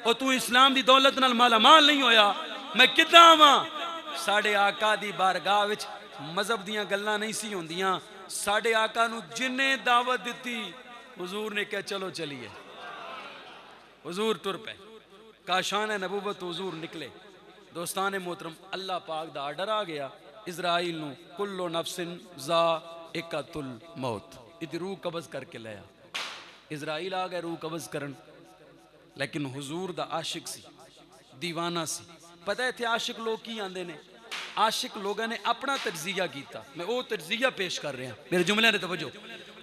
और तू इस्लाम दी दौलत नाल माला माल नहीं होया, मैं किद्दां आवां। साढ़े आका दी बारगाह विच मजहब दियां गल्लां नहीं सी होंदियां। साढ़े आका नू जिन्ने दावत दिती, हुजूर ने कहा चलो चलिए। हुजूर तुर पे, काशान नबूवत हुजूर निकले। दोस्तान मोहतरम, अल्लाह पाक दा आर्डर आ गया इजराइल नू, कुल्लो नफ्सिन ज़ाइक़तुल मौत, इदी रूह कब्ज़ करके लाया। इजराइल आ गया रूह कब्ज़ करन, लेकिन हुजूर दा आशिक सी, दीवाना सी। पता है इत्थे आशिक लोग की आंदे ने? आशिक लोगों ने अपना तज्जिया किया, मैं वो तज्जिया पेश कर रहा, मेरे जुमले ने तवज्जो।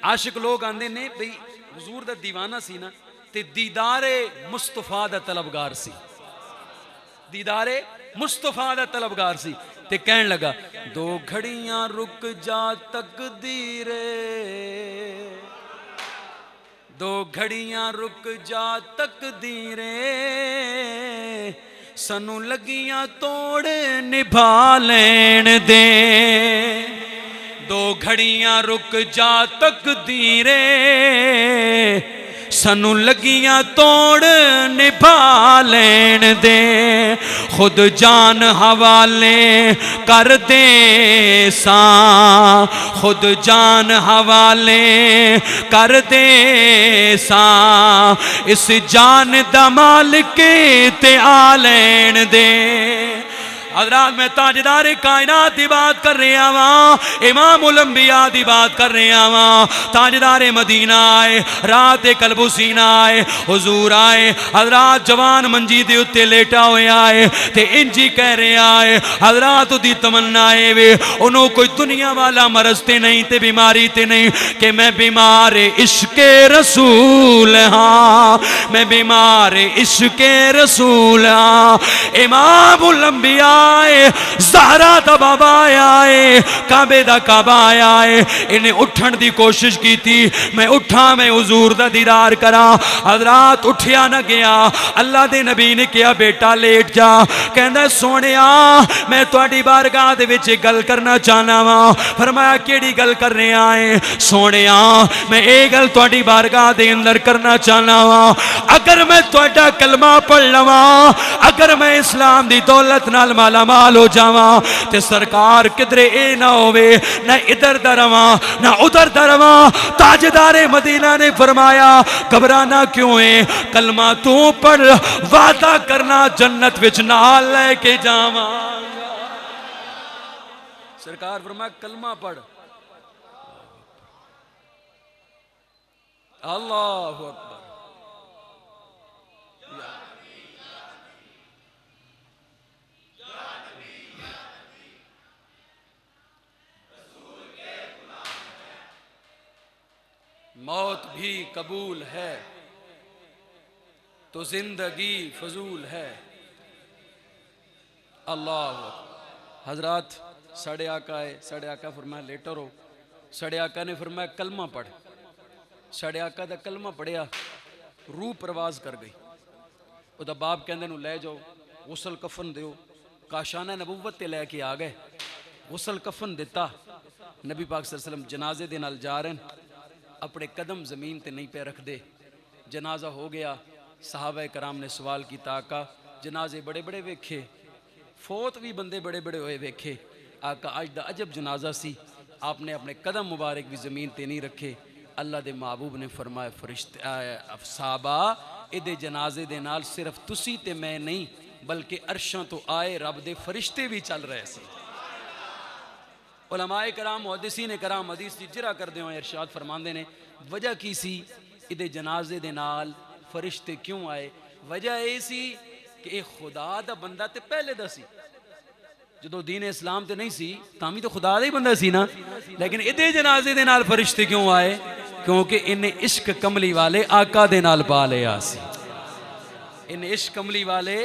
आशिक लोग आंदे ने बई हुजूर दा दीवाना सी ना, ते दीदारे मुस्तफा दा तलबगार सी, दीदारे मुस्तफा दा तलबगार सी। ते कहन लगा, दो घड़ियां रुक जा तकदीरे, दो घड़ियां रुक जा तकदीरे, सानू लगियां तोड़ निभा लेन दे। दो घड़ियां रुक जा तकदीरे, सानू लगियां तोड़ निभा लेन दे। खुद जान हवाले कर दे सा, खुद जान हवाले कर दे सा, इस जान दा मालिक ते आ लेन दे। हज़रात मैं ताजदार कायनात की बात कर रहा वां, इमामुल अंबिया की बात कर रहा वां। ताजदार मदीना आए, रात कलबुसीना आए, हुजूर आए। हज़रात जवान मंजी दे उत्ते लेटा होया है ते इंजी कह रहा है, हज़रात दी तमन्ना है वे उन्हों कोई दुनिया वाला मरज ते नहीं ते बीमारी ते नहीं कि मैं बीमार इश्के रसूल हाँ, मैं बीमार इश्के रसूल हाँ। इमामुल अंबिया ज़हरा दा बाबा आया है, काबे दा काबा आया है, इन्हें उठन दी कोशिश की थी, मैं उठा मैं हुजूर दा दीदार करा। हज़रात उठिया न गया। अल्लाह दे नबी ने कहा बेटा लेट जा। कहंदा सोनिया मैं तुहाडी बारगाह दे विच गल करना चाहना वा। फरमाया केड़ी गल कर रहा है? सोनिया मैं ये गल तुहाडी बारगाह दे अंदर करना चाहना वा, अगर मैं तुहाडा कलमा पढ़ लवा, अगर मैं इस्लाम दी दौलत नाल माला माल हो जावा, ते सरकार किधरे ए ना होवे ना इधर दरवा ना उधर दरवा। ताजदारे मदीना ने फरमाया घबराना क्यों है, कलमा तू पढ़, वादा करना जन्नत विच नाल लेके जावा। सरकार फरमाया कलमा पढ़। अल्लाहु अकबर। मौत भी कबूल है तो जिंदगी फजूल है। अल्लाह। हजरात साढ़े आका है, साढ़े आका फरमाया लेटर हो। साढ़े आका ने फरमाया कलमा पढ़। साढ़े आका दा कलमा पढ़िया, रूह परवाज कर गई। उदा बाप कहंदे नूं लै जाओ, गुसल कफन दिओ। काशाना नबूवत ते लैके आ गए, गुसल कफन दिता। नबी पाक सल्लल्लाहु अलैहि वसल्लम जनाजे दे नाल जा रहे हैं, अपने कदम जमीन ते नहीं पे रखते। जनाजा हो गया, सहाबा कराम ने सवाल किया आका जनाजे बड़े बड़े वेखे, फौत भी बंदे बड़े बड़े होए वेखे, आका अज दा अजब जनाजा सी, आपने अपने कदम मुबारक भी जमीन ते नहीं रखे। अल्लाह दे महबूब ने फरमाया फरिश्ते साहबा इहदे जनाजे दे नाल सिर्फ तुसी ते मैं नहीं बल्कि अरशां तो आए रब दे फरिश्ते भी चल रहे सी। उलमाए कराम मुहद्दिसीन कराम हदीस की जिरा करते हुए इरशाद फरमाते ने वजह की सी इहदे जनाजे दे नाल फरिश्ते क्यों आए? वजह यह सी कि यह खुदा दा बंदा ते पहले दा सी, जो दीन इस्लाम ते नहीं सी तामी तो खुदा दा ही बंदा सी ना, लेकिन इहदे जनाजे दे नाल फरिश्ते क्यों आए? क्योंकि इन्हें इश्क कमली वाले आका दे नाल पा लिया सी। इन्हें इश्क कमली वाले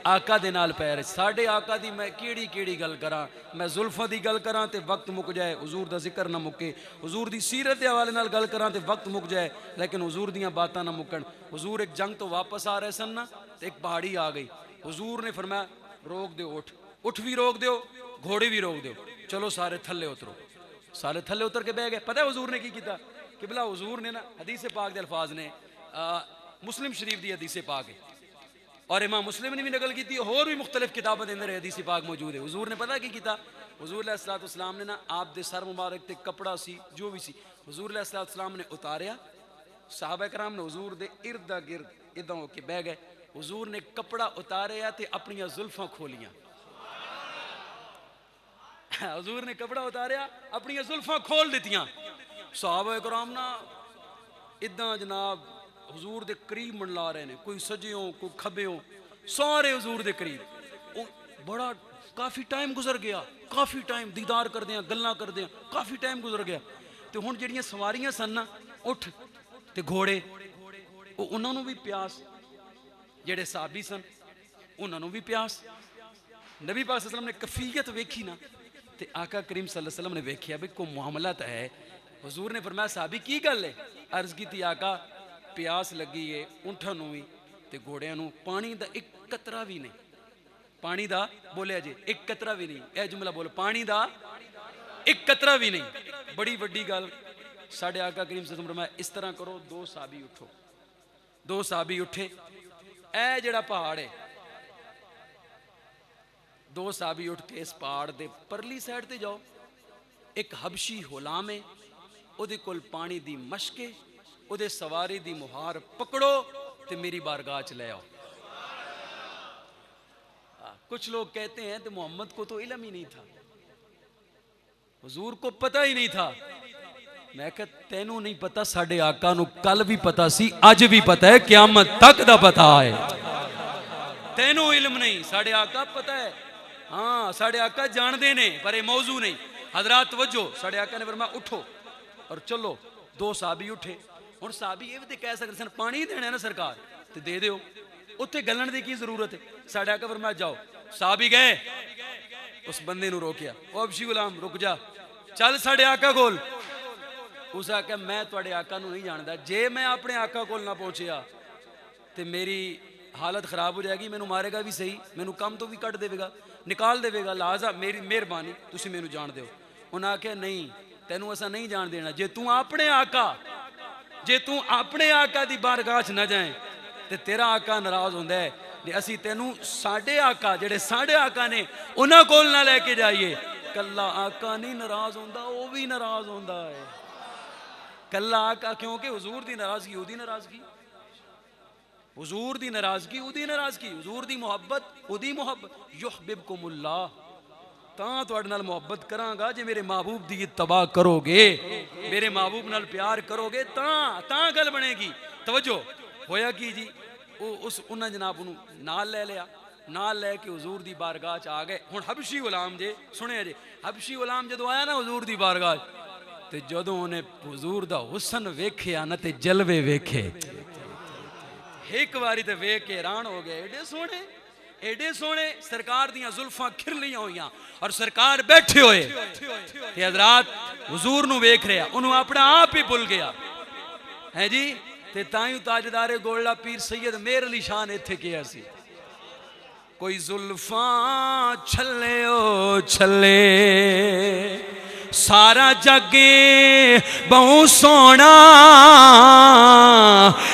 आका दे नाल पैर। साढ़े आका दी मैं केड़ी केड़ी गल करा, मैं जुल्फा दी गल करा ते वक्त मुक जाए, हुजूर दा जिक्र ना मुके। हुजूर दी सीरत दे हवाले नाल गल करा ते वक्त मुक जाए, लेकिन हुजूर दियां बातां ना मुकन। हुजूर एक जंग तो वापस आ रहे सन ना, ते एक पहाड़ी आ गई। हुजूर ने फरमाया रोक दो, उठ भी रोक दो, घोड़े भी रोक दो, चलो सारे थल्ले उतरो। साले थले उतर के बह गए। पता है हुजूर ने की किया? किबला हुजूर ने ना हदीस पाक के अल्फाज ने मुस्लिम शरीफ की हदीस पाक है और इमाम मुस्लिम ने भी नकल की थी, और भी मुख्तलिफ किताबों के अंदर हदीस पाक मौजूद है। हुजूर ने पता की किया? हुजूर अलैहिस्सलाम ने ना आप दे सर मुबारक ते कपड़ा सी जो भी सी हुजूर अलैहिस्सलाम ने उतारिया, सहाबा कराम ने हुजूर दे इर्द गिर्द इदां होके बह गए। हुजूर ने कपड़ा उतारिया ते अपनी जुल्फां खोलियां। हुजूर ने कपड़ा उतारिया, अपनी जुल्फां खोल दित्तियां। सहाबा कराम ना इदां जनाब हुजूर दे करीब मंडला रहे ने, कोई सज्जियों कोई खब्बियों, सारे हुजूर दे करीब। बड़ा काफ़ी टाइम गुजर गया, काफ़ी टाइम दीदार करदे गल्लां करदे काफ़ी टाइम गुजर गया। तो हुण जिहड़ियां सवारियां सन ना उठ ते घोड़े, उन्होंने भी प्यास, जेड़े साहबी सन उन्होंने भी प्यास। नबी पाक सल्लल्लाहु अलैहि वसल्लम ने कफीयत वेखी ना, तो आका करीम सल्लल्लाहु अलैहि वसल्लम ने वेख्या भी कोई मामला तो है। हुजूर ने फरमाया साहबी की गल है? अर्ज की थी आका प्यास लगी है ऊंठां नूं भी ते घोड़ियां नूं, पानी दा एक कतरा भी नहीं, पानी दा बोलिया जी एक कतरा भी नहीं, यह जुमला बोलो पानी दा एक कतरा भी नहीं। बड़ी वड्डी गल। साढ़े आका करीम सल्लल्लाहु अलैहि वसल्लम फरमाया इस तरह करो, दो साहबी उठो। दो साहबी उठे, ए जेड़ा पहाड़ है, दो साहबी उठ के इस पहाड़ दे परली साइड ते जाओ, एक हबशी गुलाम है, उहदे कोल पानी दी मशक है, उहदे सवारी दी मुहार पकड़ो ते मेरी बारगाह च ले आओ। कुछ लोग कहते हैं तो मोहम्मद को तो इल्म ही नहीं था, हुजूर को पता ही नहीं था। मैं कह तेनू नहीं पता, साडे आका नू कल भी पता सी, अज भी पता है, क़यामत तक दा पता है। तेनू इल्म नहीं, साडे आका पता है। हाँ साडे आका जानते ने, पर ये मौजू नहीं। हजरात तवज्जो, साडे आका ने फरमाया उठो और चलो। दो साहबी उठे। हुण साहबी ये भी कह सकते सन पानी देना ना सरकार तो दे दिओ, उत्थे गलन की जरूरत है। साडे आका फरमाया जाओ। साहबी गए, उस बंदे नू रोकिया, ओ हबशी गुलाम रुक जा, चल साडे आका कोल। उस आख्या मैं तुहाडे आका नू नहीं जानदा, जे मैं अपने आका कोल ना पहुंचिया तो मेरी हालत खराब हो जाएगी, मैनू मारेगा भी सही, मैनू काम तो भी कट देगा, निकाल देगा, लिहाजा मेरी मेहरबानी तुसीं मैनू जान दो। उन्हें आख्या नहीं तेनू असा नहीं जान देना, जे तू अपने आका दी बारगाह च न जाए तो तेरा आका नाराज होंदा है, असी तेनू साडे आका जेड़े साडे आका ने उन्हां कोल ना लैके जाइए। कल्ला आका नहीं नाराज होंदा, वो भी नाराज होंदा है। कल्ला आका, क्योंकि हुजूर दी नाराजगी उहदी नाराजगी, हुजूर दी नाराजगी उहदी नाराजगी, हुजूर दी मुहब्बत उहदी मुहब्बत। युहब्बिबकुमुल्लाह, तां तुहाडे नाल मुहब्बत करांगा जे मेरे महबूब दी इत्तबा करोगे, मेरे महबूब नाल प्यार करोगे तां गल बनेगी। तवज्जो होया की जी, उस उन्हें जनाब नूं नाल ले लिया, नाल लैके हुजूर दी बारगाह च आ गए। हुण हबशी गुलाम जे सुने जे, हबशी गुलाम जदों आया ना हुजूर दी बारगाह ते जदों उन्हें हुजूर दा हुसन वेख्या ना ते जलवे वेखे, एक बारी तो वेख के हैरान हो गए, एडे सोने सरकार दियां जुल्फां खिरलियां हुईयां और सरकार बैठे हुए ते हजरात हुजूर नूं वेख रहा, उन्होंने अपना आप ही भुल गया है जी। ते ताईं ताजदारे गोल्डा पीर सैयद मेहर अली शाह ने इत्थे कहा सी, कोई जुल्फां छले ओ छले सारा जगे बहु सोना,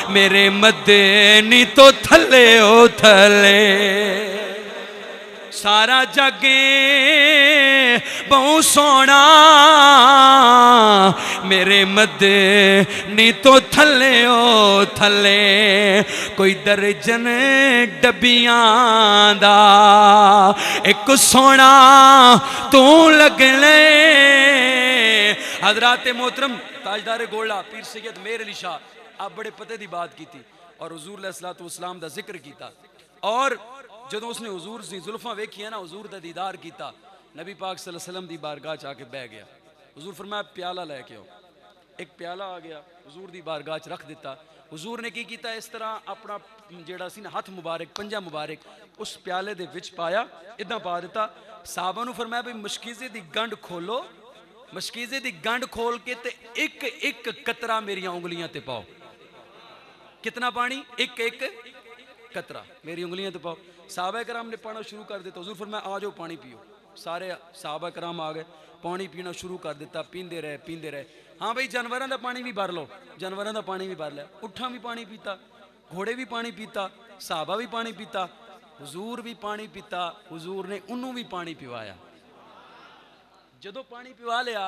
मेरे मदनी तो थले ओ थले सारा जगे बहु सोना, मेरे मदनी तो थले ओ थले कोई दर्जन डबियां दा एक सोना तू लगले। हजरात मोहतरम ताजदार गोल्डा पीर सैयद मेहर अली शाह आप बड़े पते की बात की थी और हुजूर अलैहिस्सलाम दा जिक्र किया, और जदों उसने हुजूर दी जुल्फां वेखियां ना, हुजूर दा दीदार किया, नबी पाक सल्लल्लाहु अलैहि वसल्लम दी बारगाह च आके बह गया। हुजूर फरमाया प्याला लैके आओ, एक प्याला आ गया, हुजूर दी बारगाह च रख दिता। हुजूर ने की किया, इस तरह अपना जेड़ा सी ना हथ मुबारक पंजा मुबारक उस प्याले दे विच पाया, इदां पा दिता। साहबा नूं फरमाया भी मशकीज़े दी गंढ खोलो, मशकीज़े दी गंढ खोल के ते एक एक कतरा मेरियां उंगलियां ते पाओ। कितना पानी? एक एक कतरा मेरी उंगलियां ते पाओ। साहबा कराम ने पाना शुरू कर दिया। हुजूर फरमाया आ जाओ पानी पियो। सारे साहबा कराम आ गए, पानी पीना शुरू कर दिता, पींदे रहे। हाँ भाई जानवरों का पानी भी भर लो, जानवरों का पानी भी भर लिया, उठा भी पानी पीता, घोड़े भी पानी पीता, सहाबा भी पानी पीता, हुजूर भी पानी पीता। हुजूर ने उन्होंने भी पानी पिवाया। जदों पानी पिवा लिया,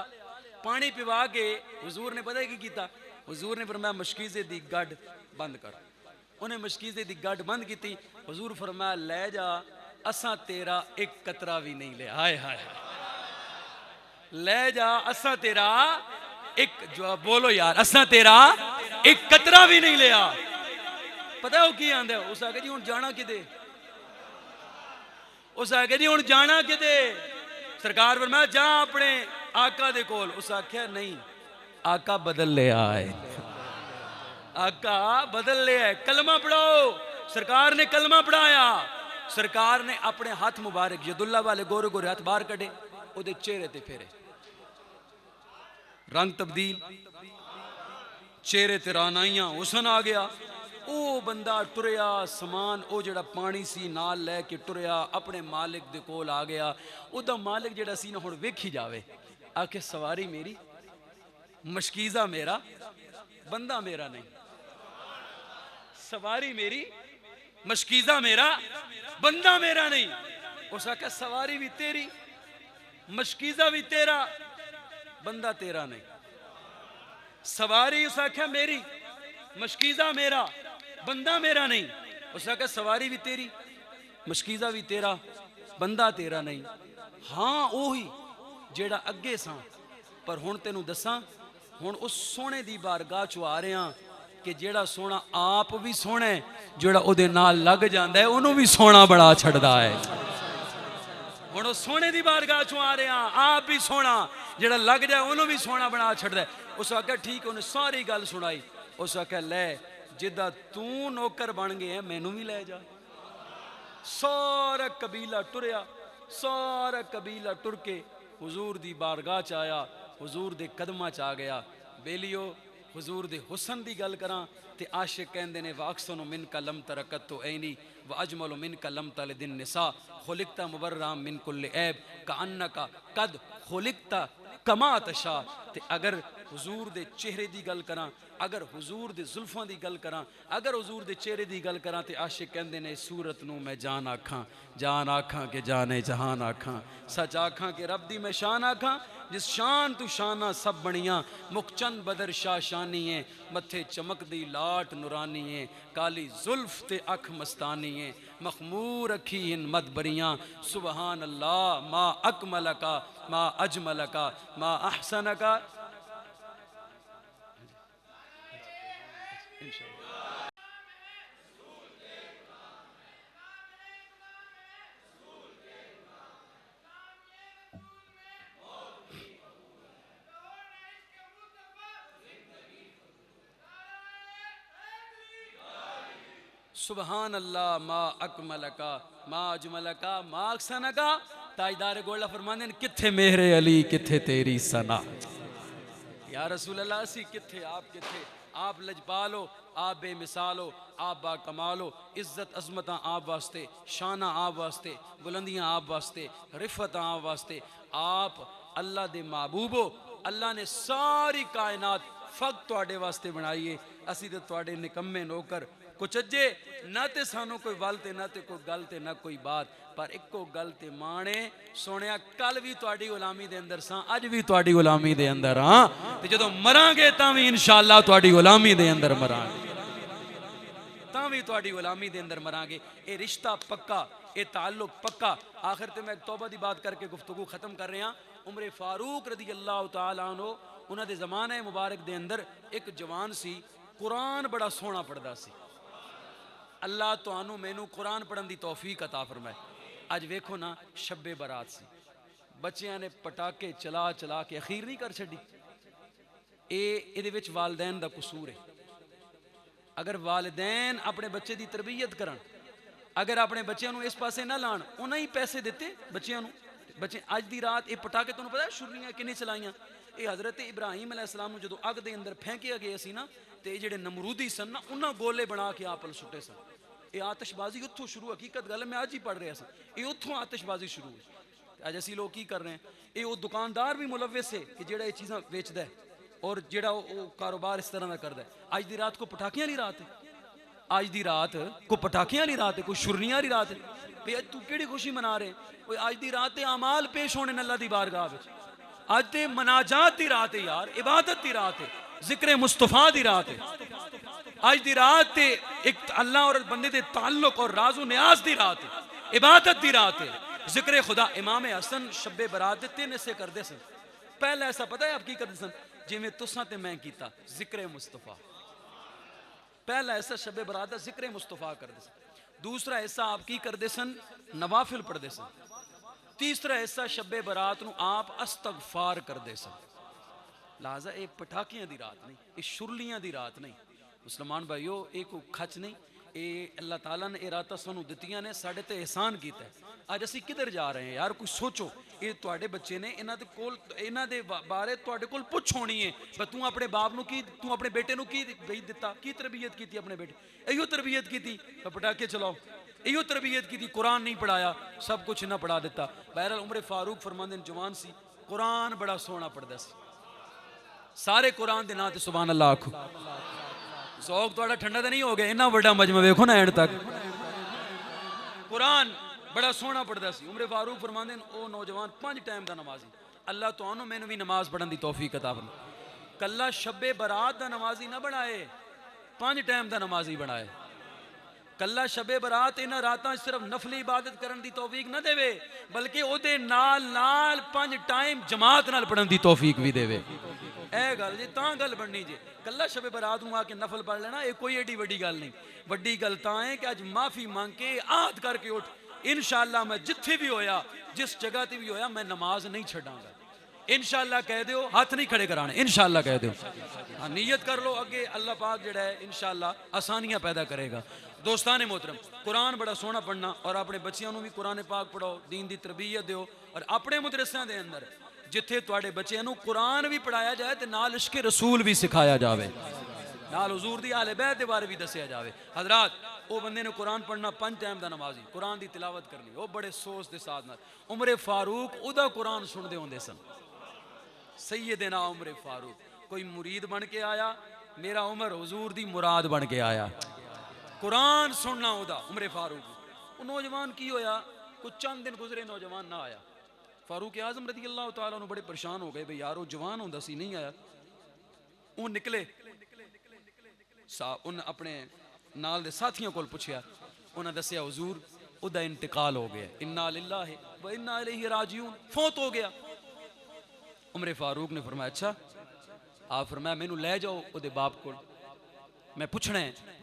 पानी पिवा के हुजूर ने पता की किया, हुजूर ने फरमाया मशकीज़े दी गड्ढ बंद कर। उन्हें मशकीज़े दी गड्ढ बंद की। हुजूर फरमाया लै जा, असा तेरा एक कतरा भी नहीं लिया। हाय हाय लै जा, असा तेरा एक, जो बोलो यार, असा तेरा एक कतरा भी नहीं लिया। पता है वो की आंदा, उस आके जी हुण जाना किते, उस आके जी हुण जाना किते। सरकार फरमाया जा अपने आका दे कोल। उस आख्या नहीं, आका बदल लिया है, आका बदल लिया है, कलमा पढ़ाओ। सरकार ने कलमा पढ़ाया। सरकार ने अपने हाथ मुबारक यदुल्ला वाले गोरे गोरे हाथ बाहर कढ़े, उहदे चेहरे ते फेरे, रंग तब्दील, चेहरे ते रानाइयां, हुसन आ गया। ਉਹ ਬੰਦਾ ਟੁਰਿਆ, ਸਮਾਨ ਉਹ ਜਿਹੜਾ ਪਾਣੀ ਸੀ ਨਾਲ ਲੈ ਕੇ ਟੁਰਿਆ, ਆਪਣੇ ਮਾਲਿਕ ਦੇ ਕੋਲ ਆ ਗਿਆ। ਉਹਦਾ ਮਾਲਿਕ ਜਿਹੜਾ ਸੀ ਨਾ ਹੁਣ ਵੇਖੀ ਜਾਵੇ, ਆਖੇ ਸਵਾਰੀ ਮੇਰੀ, ਮਸ਼ਕੀਜ਼ਾ ਮੇਰਾ, ਬੰਦਾ ਮੇਰਾ ਨਹੀਂ। सवारी मेरी, मशकीज़ा मेरा, बंदा मेरा नहीं। उस आख्या सवारी भी तेरी, मशकीज़ा भी तेरा, बंदा तेरा नहीं। सवारी उस आख्या मेरी, मशकीज़ा मेरा, बंदा मेरा नहीं। उस आख्या सवारी भी तेरी, मशकीज़ा भी तेरा, बंदा तेरा नहीं। हाँ ओही जेड़ा अगे सा, पर हुण तेनू दसां, हुण उस सोने दी बारगाह चो आ रहे हैं कि जेड़ा सोना आप भी सोना है, जेड़ा उहदे नाल लग जांदा है उहनू भी सोना बड़ा छड़दा है। हुण उस सोने दी बारगाह चो आ रहे हैं, आप भी सोना, जेड़ा लग जाए उहनू भी सोना बड़ा छड़दा है। उस आख्या ठीक, उन्हें सारी गल सुनाई। उस आख्या लै, जिदा तू नौकर बन गए मैनू भी लै जा। सारा कबीला टुरया, सारा कबीला टुर के हुजूर दी बारगाह च आया, हुजूर दे कदमां च आ गया। बेलियो हुजूर दे हुसन दी गल करा ते आशिक कहंदे ने वाक्सनो मिन का लम तरकत तो ऐनी व अजमलो मिन का लम तल दिन निसा खुलिकता मुबर्राम मिन कुल्ल ऐब का अन्ना का कद खुलिकता कमा तशा। ते अगर हुजूर दे चेहरे दी गल करा, अगर हुजूर दे जुल्फां दी गल करा, अगर हुजूर दे चेहरे दी गल करा, ते आशिक कहंदे ने सूरत नू मैं जान आखां, जान आखां के जाने जहान आखां, सच आखां के रब दी मैं शान आखां। जिस शान तू शाना सब बनिया, मुखचंद बदर शाह शानी है, मथे चमकदी लाट नूरानी है, काली जुल्फ ते अख मस्तानी है, मखमूर अखी इन मद बरियां। सुबहान अल्लाह मा अकमल का, मा अजमल का, मा अहसन का। सुबहान अल्लाह मा अकमल का, मा अजमल का, मा अहसन का। ताजदार गोला फरमाने किथे मेहरे अली, किथे तेरी सना। या रसूल अल्लाह असी किथे, आप किथे। आप लजपालो, आप बेमिसालो, आप बा कमालो। इज्जत अजमत आप वास्ते, शाना आप वास्ते, बुलंदियां आप वास्ते, रिफत आप वास्ते। आप अल्लाह दे महबूबो, अल्लाह ने सारी कायनात फक तुहाडे वास्ते बनाई है। असी तो तुहाडे निकम्मे नौकर, कुछ अजे ना ते सानू कोई वल ते ना ते कोई गल ते ना कोई बात, पर एको गल ते माणे सोनिया कल भी तुहाडी गुलामी दे अंदर सा, अज भी तुहाडी गुलामी दे अंदर हाँ, ते जदों मरांगे तां भी इंशाअल्लाह तुहाडी गुलामी दे अंदर मरांगे, तां भी तुहाडी गुलामी दे अंदर मरांगे। ये रिश्ता पक्का, ये ताल्लुक पक्का। आखिर ते मैं एक तौबा दी बात करके गुफ्तगू खत्म कर रहा। उमरे फारूक रदी अल्लाह तआला अन्हु, उन्हां दे ज़माने मुबारक दे अंदर एक जवान सी, कुरान बड़ा सोहना पढ़दा सी। अल्लाह तुहानू मैनू कुरान पढ़न दी तौफीक अता फरमाए। अज वेखो ना शब्बे बरात सी, बच्चियां ने पटाके चला चला के अखीर नहीं कर छड़ी। ये विच वालदैन दा कसूर है। अगर वालदैन अपने बच्चे की तरबियत करन, अगर अपने बच्चों को इस पासे ना लान, उन्हें ही पैसे दिते बच्चों को, बच्चे अज की रात ये पटाके तुहानू पता छुरियां किन्नी चलाइयां। ये हज़रत इब्राहिम अलैहिस्सलाम जो अग के अंदर फेंकिया गया सी ना, तो ये जेडे नमरूदी सन ना, उन्होंने गोले बना के आप सुटे सन। ये आतिशबाजी उत्थों शुरू, हकीकत गल मैं अज ही पढ़ रहा सा, ये उत्थों आतिशबाजी शुरू हुई। अज असी लोग की कर रहे हैं, ये वो दुकानदार भी मुलविस है कि जेड़ा ये चीज़ां बेचता है और जेड़ा वो कारोबार इस तरह का करता है। अज दी रात को पटाखियां वाली रात है, अज दी रात को पटाखियां वाली रात है, कोई छुरनियां वाली रात है। भाई अज तू केड़ी खुशी मना रहे? कोई अज दी रात अमाल पेश होने अल्लाह दी बारगाह विच। अज ते मनाजात दी रात है यार, इबादत दी रात है, जिक्र मुस्तफा दी रात है। अज दी रात ते एक अल्लाह और बंदे दे ताल्लुक और राजो न्याज दी रात है, इबादत दी रात है, जिक्र खुदा। इमाम हसन शब्बे बरात दे 3 हिस्से करते सन। पहला ऐसा पता है आप की करते सन? जिमें तुसा ते मैं कीता, जिक्र मुस्तफा। पहला ऐसा शब्बे बरात दा जिक्र मुस्तफा करते सन। दूसरा ऐसा आप की करते सन? नवाफिल पढ़ते सन। तीसरा ऐसा शब्बे बरात नू आप अस्तगफार करते सन। लिहाजा ये पटाखियां दी रात नहीं, ये शुरलियां दी रात नहीं। मुसलमान भाइयों, एक खच नहीं, ये अल्लाह ताला ने ये रातां सानू दित्तियां ने, साडे ते एहसान कीता है। अज असी किधर जा रहे हैं यार? कुछ सोचो। ये तुहाडे बच्चे ने, इन्हां दे कोल, इन्हां दे बारे तुहाडे कोल पुछ होनी है, पर तू अपने बाप नू की, तू अपने बेटे नू की दिता, की तरबियत की अपने बेटे? इहो तरबियत की, पटाखे चलाओ, इहो तरबियत की, कुरान नहीं पढ़ाया, सब कुछ इन्हां पढ़ा दिता। बहरहाल उमर फारूक फरमांदे जवान सी, कुरान बड़ा सोहना पढ़दा सी। सारे कुरान दे नाम ते सुभान अल्लाह आखो। शौक थोड़ा ठंडा तो नहीं हो गया? इन्ना बड़ा मजमा वेखो ना एंड तक। कुरान बड़ा सोहना पढ़ता सी। उमर फारूक फरमांदे ओ नौजवान 5 टाइम का नमाजी, अल्लाह तुहानू मैनू भी नमाज पढ़न की तौफीक अता फरमाए। कल्ला शब्बे बरात का नमाजी ना बनाए, 5 टाइम का नमाजी बनाए। कल्ला शबे बरात इन्हां रातां सिर्फ नफली इबादत करन दी तौफीक ना देवे, बल्कि ओदे नाल नाल 5 टाइम जमात नाल पढ़न दी तौफीक भी देवे। ए गल जी तां गल बननी जे। कल्ला शबे बरात नूं आके नफल पढ़ लेना ये कोई एडी वड्डी गल नहीं। वड्डी गल तां है कि अज माफी मांग के आहद करके उठ, इंशाअल्लाह मैं जिथे भी होया, जिस जगह ते भी होया, मैं नमाज नहीं छड्डांगा। इंशाअल्लाह कह दो, हाथ नहीं खड़े कराने, इंशाअल्लाह कह दो। हाँ, नीयत कर लो, अगे अल्लाह पाक जिहड़ा है इंशाअल्लाह आसानियां पैदा करेगा। दोस्तान मोहतरम, कुरान बड़ा सोहना पढ़ना और अपने बच्चों को भी कुरान पाक पढ़ाओ, दीन की तरबियत दो। और अपने मदरसिਆਂ के अंदर जिथे तुहाडे बच्चों को कुरान भी पढ़ाया जाए तो नाल इश्क रसूल भी सिखाया जाए, नाल हुजूर दी आले बैत के बारे भी दसिया जाए। हजरात, वो बंदे ने कुरान पढ़ना 5 टाइम का नमाजी, कुरान की तिलावत करनी, वो बड़े सोच के साथ नाल। उमर फारूक उदा कुरान सुनते होंदे सन। सैयदना उमर फारूक कोई मुरीद बन के आया, मेरा उमर हुजूर दी मुराद बन के आया। कुरान सुनना उदा उमर फारूक। वो नौजवान की होया, कुछ चंद दिन गुजरे नौजवान ना आया। फारूक आजम रदी अल्लाह तआला अन्हु बड़े परेशान हो गए, भाई यार वो जवान होंदा सी नहीं आया। वो निकले, उन अपने नाल दे साथियों को पुछया, उन्हें दसिया हुजूर उदा इंतकाल हो गया, इन्ना लिल्लाहि व इन्ना इलैहि राजिऊन, फौत हो गया। उमर फारूक ने फरमाया अच्छा। आप फरमाया मैनू ले जाओ उहदे बाप को, मैं पूछना है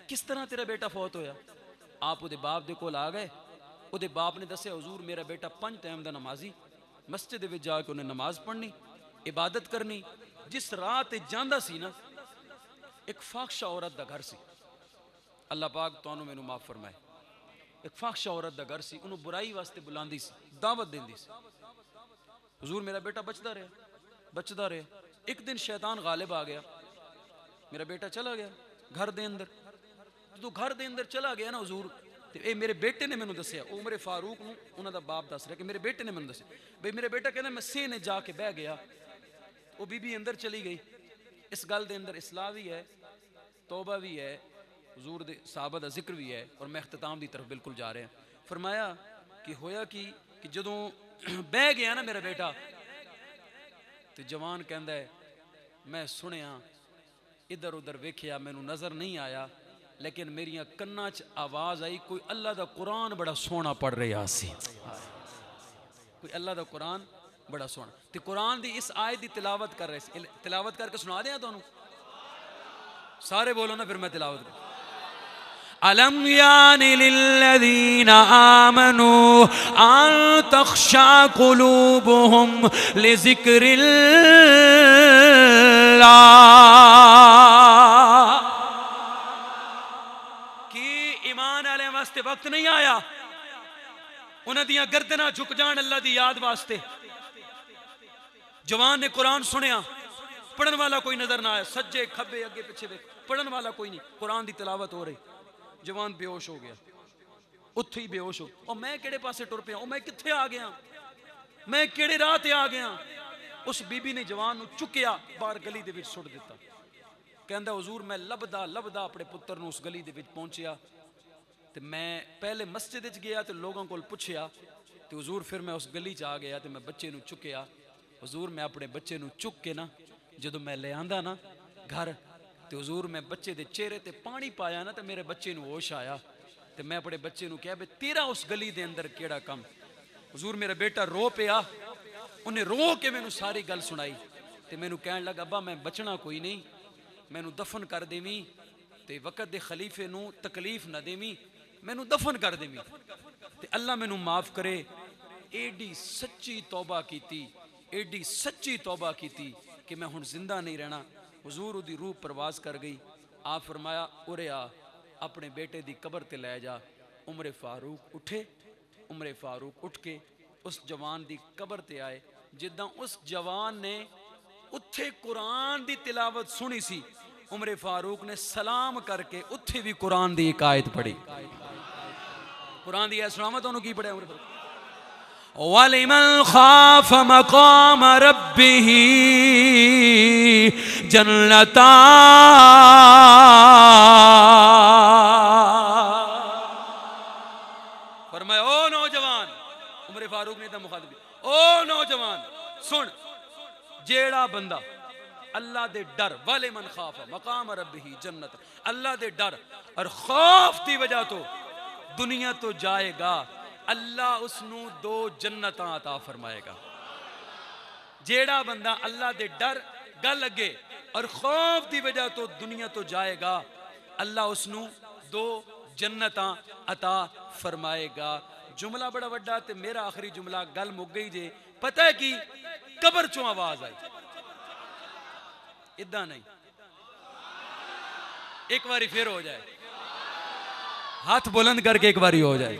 किस तरह तेरा बेटा फौत होया। आप उहदे बाप दे कोल आ गए। उहदे बाप ने दसिया हुजूर मेरा बेटा 5 टाइम का नमाजी, मस्जिद विच जाके उन्हें नमाज पढ़नी, इबादत करनी। जिस राह ते जांदा सी ना, एक फाहशा औरत का घर सी। अल्लाह पाक तुहानू मैनू माफ फरमाए। एक फाहशा औरत का घर सी, उन्होंने बुराई वास्ते बुलांदी सी, दावत देंदी सी। हुजूर मेरा बेटा बचता रहा। एक दिन शैतान गालिब आ गया, मेरा बेटा चला गया घर दे अंदर। जो घर दे अंदर चला गया ना हुजूर, तो ये मेरे बेटे ने मैनू दसिया, उमर फारूक नूं उन्हां दा बाप दस रहा कि मेरे बेटे ने मैनू दसिया भाई मेरे बेटा कहना मैं सेने जाके बह गया, वो बीबी अंदर चली गई। इस गल दे अंदर इस्लाह भी है, तौबा भी है, हुजूर दे सहाबा दा जिक्र भी है, और मैं इख्तिताम की तरफ बिल्कुल जा रहे हैं। फरमाया कि होया कि जदों बह गया ना मेरा बेटा, तो जवान कहंदा है मैं सुनिया, इधर उधर वेख्या, मैनू नजर नहीं आया, लेकिन मेरिया कन्ना च आवाज आई कोई अल्लाह दा कुरान बड़ा सोहना पढ़ रहा सी। कोई अल्लाह दा कुरान बड़ा सोहना, तो कुरान दी इस आयत दी तिलावत कर रहे थे। तिलावत करके सुना दें तुहानू, सारे बोलो ना, फिर मैं तिलावत कर। अलम यानि लिल्लज़ीना आमनू अन तख़शा क़ुलूबुहुम लिज़िक्रिल्लाह। कि ईमान वाले वास्ते वक्त नहीं आया उन्हां दियां गर्दनां झुक जान अल्लाह दी याद वास्ते। जवान ने कुरान सुनिया, पढ़न वाला कोई नजर ना आया, सज्जे खब्बे अगे पिछे देख, पढ़न वाला कोई नहीं, कुरान की तिलावत हो रही। जवान बेहोश हो गया, उत्थे ही बेहोश हो। और मैं किहड़े पासे टुर पिया, मैं कित्थे आ गया। मैं किहड़े राह ते आ गया। उस बीबी ने जवान नूं चुकिया बाहर गली दे विच सुट दिता। कहंदा हुजूर मैं लभदा लभदा अपने पुत्र नूं उस गली दे विच पहुंचिया ते मैं पहले मस्जिद विच गया ते लोगों कोल पुछया ते हुजूर फिर मैं उस गली च आ गया ते मैं बच्चे नूं चुकिया। हुजूर मैं अपने बच्चे नूं चुक के ना जदों मैं ले आंदा ना घर ते हुजूर मैं बच्चे दे चेहरे ते पानी पाया ना ते मेरे बच्चे नूं होश आया ते मैं अपने बच्चे नूं कहा भी तेरा उस गली दे अंदर केड़ा कम। हुजूर मेरा बेटा रो पिया, उन्हें रो के मैनू सारी गल सुनाई ते मैनू कहन लगा अब्बा मैं बचना कोई नहीं, मैनू दफन कर देवी ते वक़्त दे खलीफे नू तकलीफ ना देवी, मैनू दफन कर देवी ते अल्लाह मैनू माफ करे। एडी सच्ची तौबा कीती, एडी सच्ची तौबा कीती कि मैं हुण जिंदा नहीं रहना। हुजूर उदी रूह परवाज कर गई। आप फरमाया उरे आ अपने बेटे दी कबर ते लै जा। उमरे फारूक उठे, उमरे फारूक उठ के उस जवान दी कबर ते आए। जिद्दां उस जवान ने उत्थे कुरान दी तिलावत सुनी सी, उमरे फारूक ने सलाम करके उत्थे भी कुरान दी एक आयत पढ़ी। कुरान दी आयत सुनावा तुहानू की पढ़िया उमरे फारूक? वलिमन खाफ मकाम रब्बिही जन्नता। फरमाया ओ नौजवान, उमरे फारूक ने मुखातिब, ओ नौजवान सुन, जेड़ा बंदा अल्लाह दे डर, वाले मन खाफ मकाम रब्बिही जन्नत, अल्लाह दे डर और खौफ की वजह तो दुनिया तो जाएगा, अल्लाह उसनू 2 जन्नतां अता फरमाएगा। जेड़ा बंदा अल्लाह दे डर गल अगे और खौफ की वजह तो दुनिया तो जाएगा, अल्लाह उसनू 2 जन्नतां अता फरमाएगा। जुमला बड़ा वड्डा ते मेरा आखिरी जुमला गल मुक गई जे। पता है कि कबर चों आवाज आई, इदा नहीं, एक बारी फिर हो जाए, हाथ बुलंद करके एक बारी हो जाए।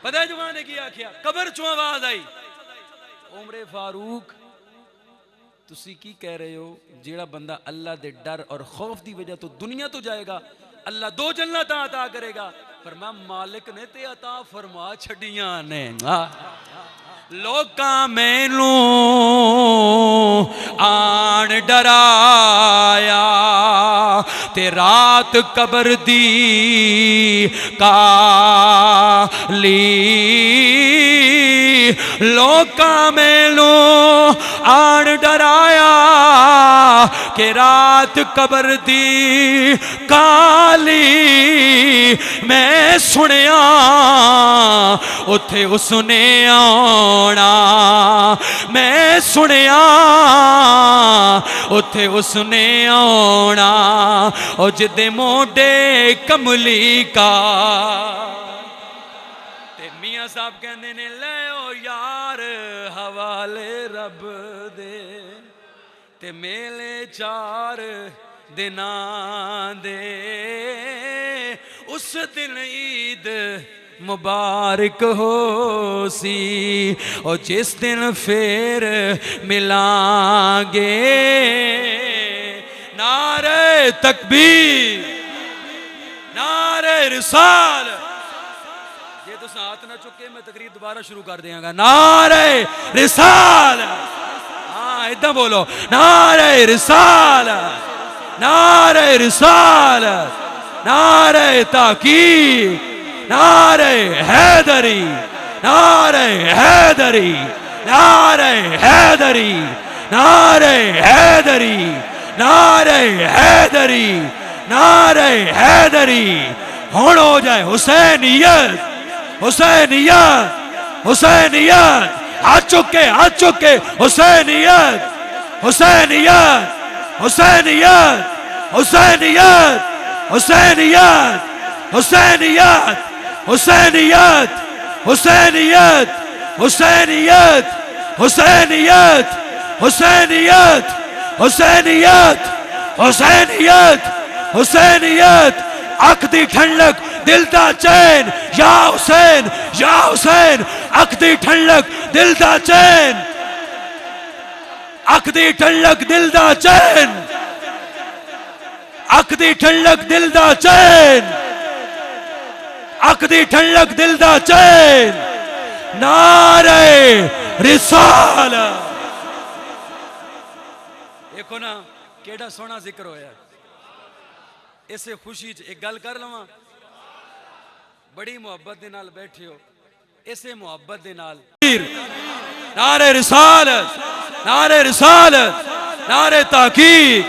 पता है जुबान ने की आख्या? कबर चों आवाज आई। उमरे फारूक तुसी की कह रहे हो? जेड़ा बंदा अल्लाह दे डर और खौफ की वजह तो दुनिया तो जाएगा, अल्लाह 2 जन्नतां अता करेगा। फरमा मालिक ने ते अता फरमा छड़ियां ने। लोकां मैनू आन डराया ते रात कबर दी काली, लोकां मैनू आन डराया कि रात कबर दी काली। मैं सुनिया उथे उसने आना, मैं सुनिया उथे उसने आना, ओ जिदे मोडे कमली का। ते मियां साहब कहंदे ने ले ओ यार हवाले रब दे ते मेले 4 दिनां दे। उस दिन ईद मुबारक हो सी और जिस दिन फिर मिलांगे। नारे तकबीर, नारे रिसाल। जे तुस हाथ ना चुके मैं तकरीर दोबारा शुरू कर देंगा। नारे रिसाल, हाँ इदा बोलो, नारे रिसाल, नारे रिसाल, नारे ताकीद, नारे हैदरी, नारे हैदरी, नारे हैदरी, नारे हैदरी, नारे हैदरी, नारे हैदरी। हुण हो जाए हुसैनियत, हुसैनियत, हुसैनियत। हाथ चुके, हाथ चुके, हुसैनियत, हुसैनियत, हुसैनियत, हुसैनियत, हुसैनियत, हुसैनियत, हुसैनियत, हुसैनियत, हुसैनियत, हुसैनियत, हुसैनियत, हुसैनियत, हुसैनियत, हुसैनियत। अख दी ठंडक दिल दा चैन, या हुसैन, या हुसैन। अख दी ठंडक दिल दा चैन, अख दी ठंडक दिल दा चैन, अख दी ठंडक दिल दा चैन, अख दी ठंडक दिल दा चैन। नारे रिसालत। देखो ना केड़ा सोहना जिक्र होया। इसे खुशी च एक गल कर लवां, बड़ी मुहब्बत दे नाल बैठे हो, इसे मुहब्बत दे नाल नारे रिसालत, नारे रिसालत, नारे ताकीद,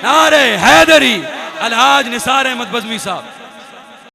नारे हैदरी, अलहाज निसार अहमद बज़मी साहब।